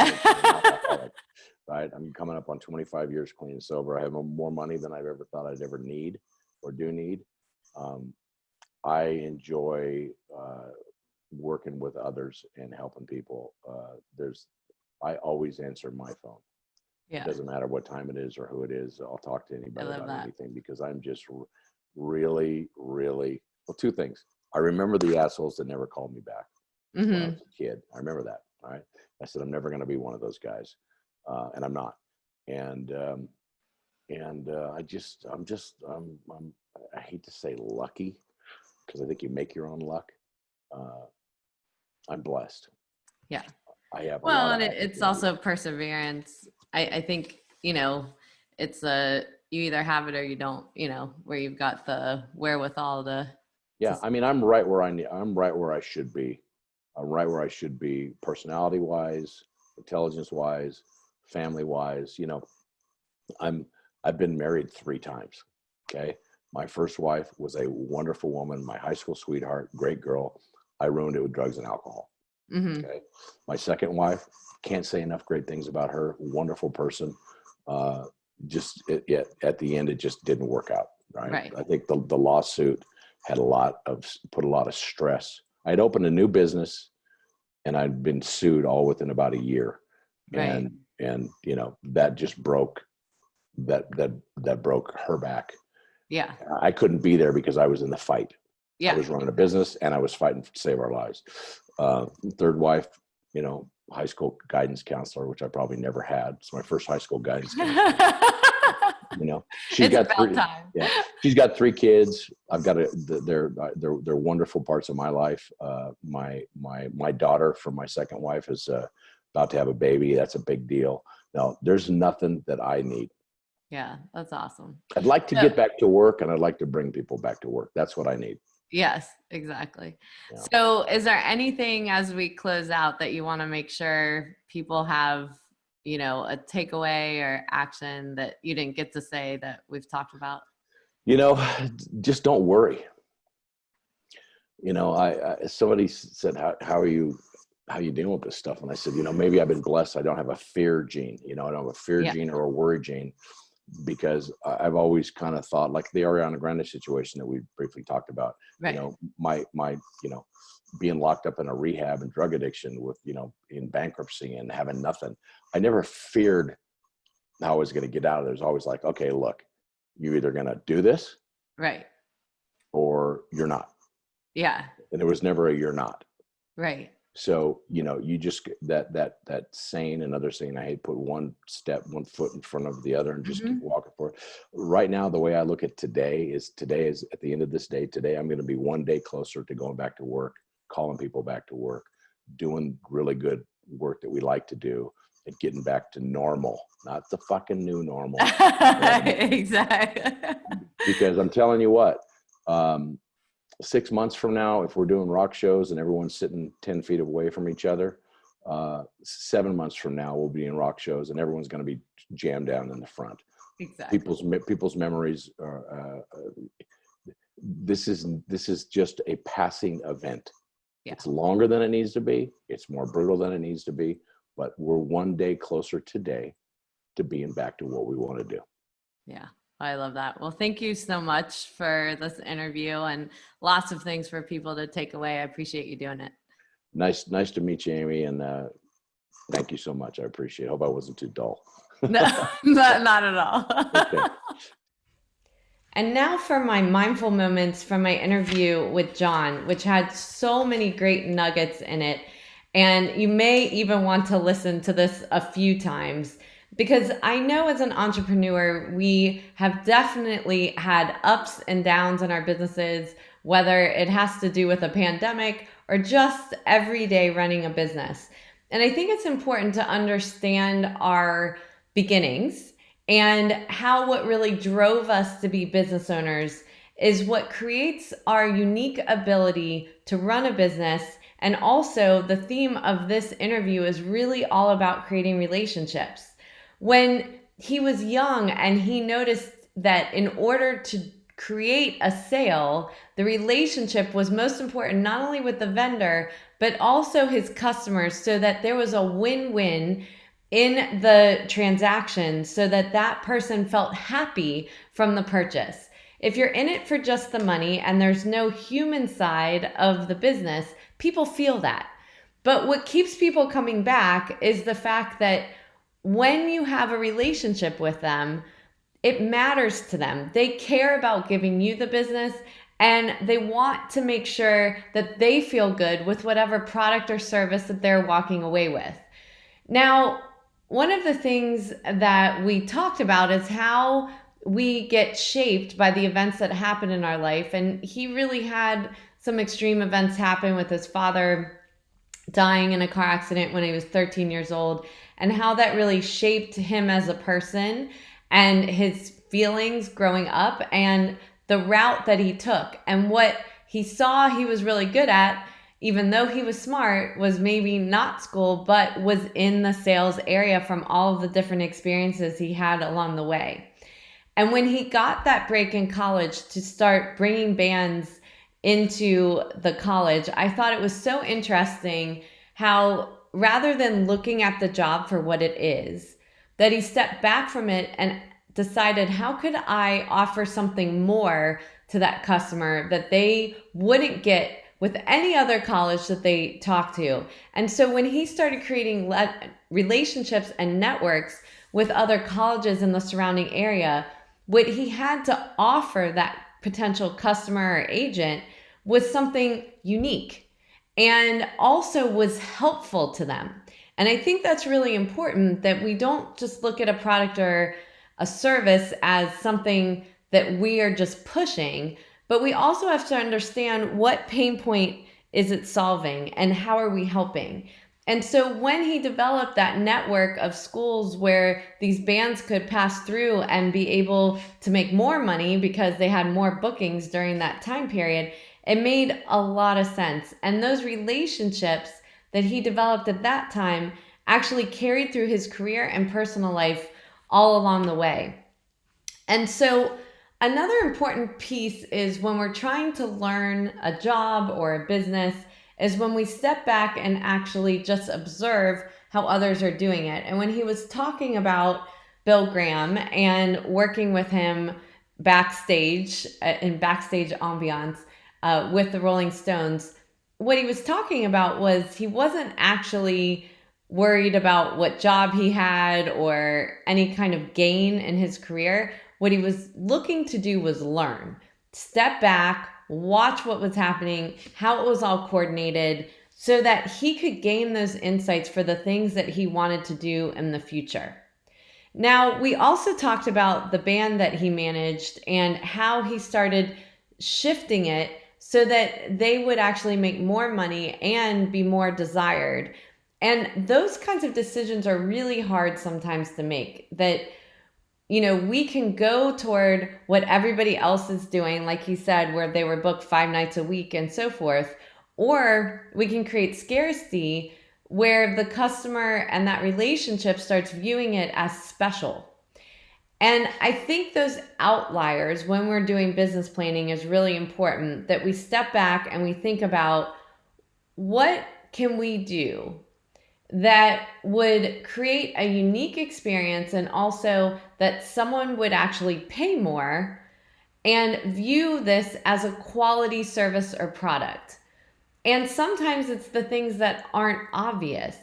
Right. I'm coming up on 25 years clean and sober. I have more money than I've ever thought I'd ever need or do need. I enjoy working with others and helping people. I always answer my phone. Yeah. It doesn't matter what time it is or who it is. I'll talk to anybody about anything because I'm just really, really, well, two things. I remember the assholes that never called me back when I was a kid. I remember that. All right. I said, I'm never going to be one of those guys. And I'm not. And I hate to say lucky because I think you make your own luck. I'm blessed. Yeah. I have. Well, and it's also perseverance. I think, it's you either have it or you don't, where you've got the wherewithal to. Yeah. I mean, I'm right where I should be. I'm right where I should be personality wise, intelligence wise, family wise. I've been married 3 times. Okay. My first wife was a wonderful woman, my high school sweetheart, great girl. I ruined it with drugs and alcohol. Okay. My second wife, can't say enough great things about her. Wonderful person. Just at the end, it just didn't work out. Right. I think the lawsuit had put a lot of stress. I'd opened a new business and I'd been sued all within about a year. Right. And that just broke that broke her back. Yeah. I couldn't be there because I was in the fight. Yeah. I was running a business and I was fighting to save our lives. Third wife, high school guidance counselor, which I probably never had. It's my first high school guidance counselor. She's got 3. Time. Yeah. She's got 3 kids. I've got they're wonderful parts of my life. My daughter from my second wife is about to have a baby. That's a big deal. Now, there's nothing that I need. Yeah, that's awesome. I'd like to get back to work and I'd like to bring people back to work. That's what I need. Yes, exactly. Yeah. So is there anything as we close out that you want to make sure people have, a takeaway or action that you didn't get to say that we've talked about? Just don't worry. Somebody said, how are you dealing with this stuff? And I said, maybe I've been blessed. I don't have a fear gene. I don't have a fear Yeah. gene or a worry gene, because I've always kind of thought, like the Ariana Grande situation that we briefly talked about, Right. my, being locked up in a rehab and drug addiction with, in bankruptcy and having nothing. I never feared how I was going to get out of it. It was always like, okay, look, you're either going to do this Right. or you're not. Yeah. And there was never a you're not. Right. So, you just that saying, another saying, I hate, put one foot in front of the other and just keep walking forward. Right now, the way I look at today is at the end of this day, today, I'm going to be one day closer to going back to work, calling people back to work, doing really good work that we like to do, and getting back to normal, not the fucking new normal. Exactly. Because I'm telling you what, 6 months from now, if we're doing rock shows and everyone's sitting 10 feet away from each other, 7 months from now, we'll be in rock shows and everyone's going to be jammed down in the front. Exactly. People's memories are, this is just a passing event. Yeah. It's longer than it needs to be. It's more brutal than it needs to be, but we're one day closer today to being back to what we want to do. Yeah. I love that. Well, thank you so much for this interview, and lots of things for people to take away. I appreciate you doing it. Nice to meet you, Amy, and thank you so much. I appreciate it. Hope I wasn't too dull. No, not at all. Okay. And now for my mindful moments from my interview with John, which had so many great nuggets in it. And you may even want to listen to this a few times, because I know as an entrepreneur, we have definitely had ups and downs in our businesses, whether it has to do with a pandemic or just every day running a business. And I think it's important to understand our beginnings and how what really drove us to be business owners is what creates our unique ability to run a business. And also, the theme of this interview is really all about creating relationships. When he was young and he noticed that in order to create a sale, the relationship was most important, not only with the vendor, but also his customers, so that there was a win-win in the transaction, so that that person felt happy from the purchase. If you're in it for just the money and there's no human side of the business, people feel that. But what keeps people coming back is the fact that when you have a relationship with them, it matters to them. They care about giving you the business, and they want to make sure that they feel good with whatever product or service that they're walking away with. Now, one of the things that we talked about is how we get shaped by the events that happen in our life. And he really had some extreme events happen, with his father dying in a car accident when he was 13 years old, and how that really shaped him as a person and his feelings growing up, and the route that he took. And what he saw he was really good at, even though he was smart, was maybe not school, but was in the sales area from all of the different experiences he had along the way. And when he got that break in college to start bringing bands into the college, I thought it was so interesting how, rather than looking at the job for what it is, that he stepped back from it and decided, how could I offer something more to that customer that they wouldn't get with any other college that they talk to? And so when he started creating relationships and networks with other colleges in the surrounding area, what he had to offer that potential customer or agent was something unique and also was helpful to them. And I think that's really important, that we don't just look at a product or a service as something that we are just pushing, but we also have to understand what pain point is it solving and how are we helping. And so when he developed that network of schools where these bands could pass through and be able to make more money because they had more bookings during that time period, it made a lot of sense. And those relationships that he developed at that time actually carried through his career and personal life all along the way. And so Another important piece is when we're trying to learn a job or a business is when we step back and actually just observe how others are doing it. And when he was talking about Bill Graham and working with him backstage in backstage ambiance with the Rolling Stones, what he was talking about was he wasn't actually worried about what job he had or any kind of gain in his career. What he was looking to do was learn, step back, watch what was happening, how it was all coordinated, so that he could gain those insights for the things that he wanted to do in the future. Now, we also talked about the band that he managed and how he started shifting it so that they would actually make more money and be more desired. And those kinds of decisions are really hard sometimes to make. That, we can go toward what everybody else is doing, like he said, where they were booked 5 nights a week and so forth, or we can create scarcity where the customer and that relationship starts viewing it as special. And I think those outliers when we're doing business planning is really important, that we step back and we think about what can we do that would create a unique experience and also that someone would actually pay more and view this as a quality service or product. And sometimes it's the things that aren't obvious,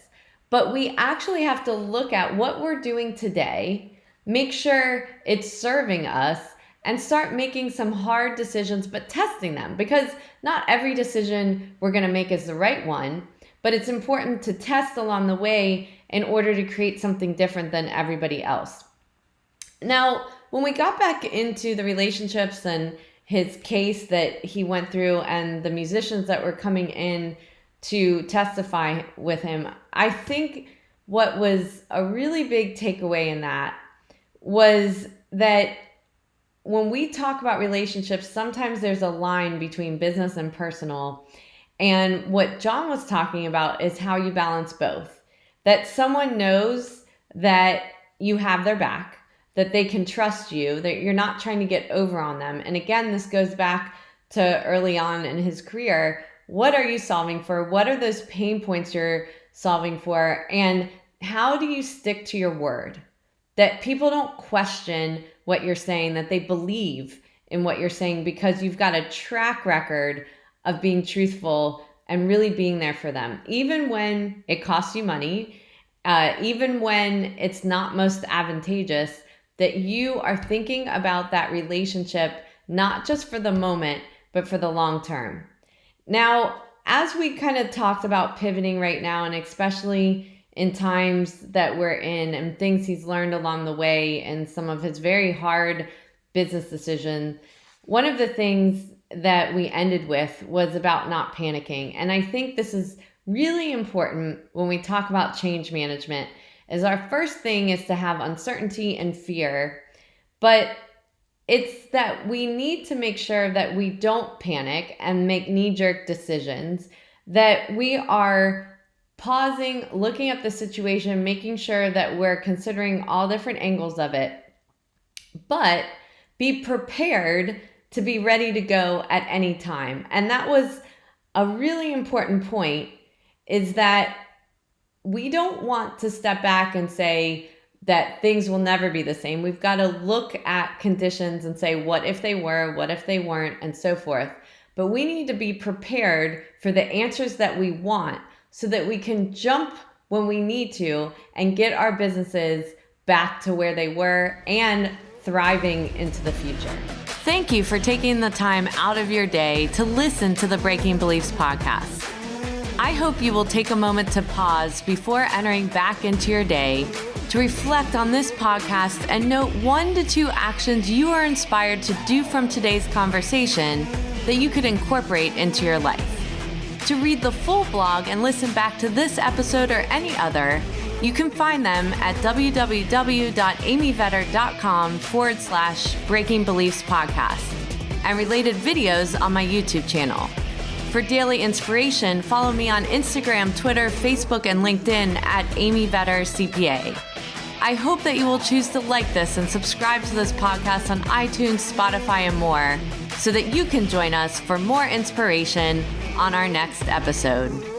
but we actually have to look at what we're doing today, make sure it's serving us, and start making some hard decisions, but testing them, because not every decision we're going to make is the right one. But it's important to test along the way in order to create something different than everybody else. Now, when we got back into the relationships and his case that he went through and the musicians that were coming in to testify with him, I think what was a really big takeaway in that was that when we talk about relationships, sometimes there's a line between business and personal. And what John was talking about is how you balance both. That someone knows that you have their back, that they can trust you, that you're not trying to get over on them. And again, this goes back to early on in his career. What are you solving for? What are those pain points you're solving for? And how do you stick to your word? That people don't question what you're saying, that they believe in what you're saying because you've got a track record of being truthful and really being there for them, even when it costs you money, even when it's not most advantageous, that you are thinking about that relationship, not just for the moment, but for the long term. Now, as we kind of talked about pivoting right now, and especially in times that we're in and things he's learned along the way and some of his very hard business decisions, one of the things that we ended with was about not panicking. And I think this is really important when we talk about change management, is our first thing is to have uncertainty and fear, but it's that we need to make sure that we don't panic and make knee-jerk decisions, that we are pausing, looking at the situation, making sure that we're considering all different angles of it, but be prepared to be ready to go at any time. And that was a really important point, is that we don't want to step back and say that things will never be the same. We've got to look at conditions and say, what if they were, what if they weren't, and so forth. But we need to be prepared for the answers that we want so that we can jump when we need to and get our businesses back to where they were and thriving into the future. Thank you for taking the time out of your day to listen to the Breaking Beliefs podcast. I hope you will take a moment to pause before entering back into your day to reflect on this podcast and note 1 to 2 actions you are inspired to do from today's conversation that you could incorporate into your life. To read the full blog and listen back to this episode or any other, you can find them at www.amyvetter.com/Breaking Beliefs podcast and related videos on my YouTube channel. For daily inspiration, follow me on Instagram, Twitter, Facebook, and LinkedIn at Amy Vetter CPA. I hope that you will choose to like this and subscribe to this podcast on iTunes, Spotify, and more so that you can join us for more inspiration on our next episode.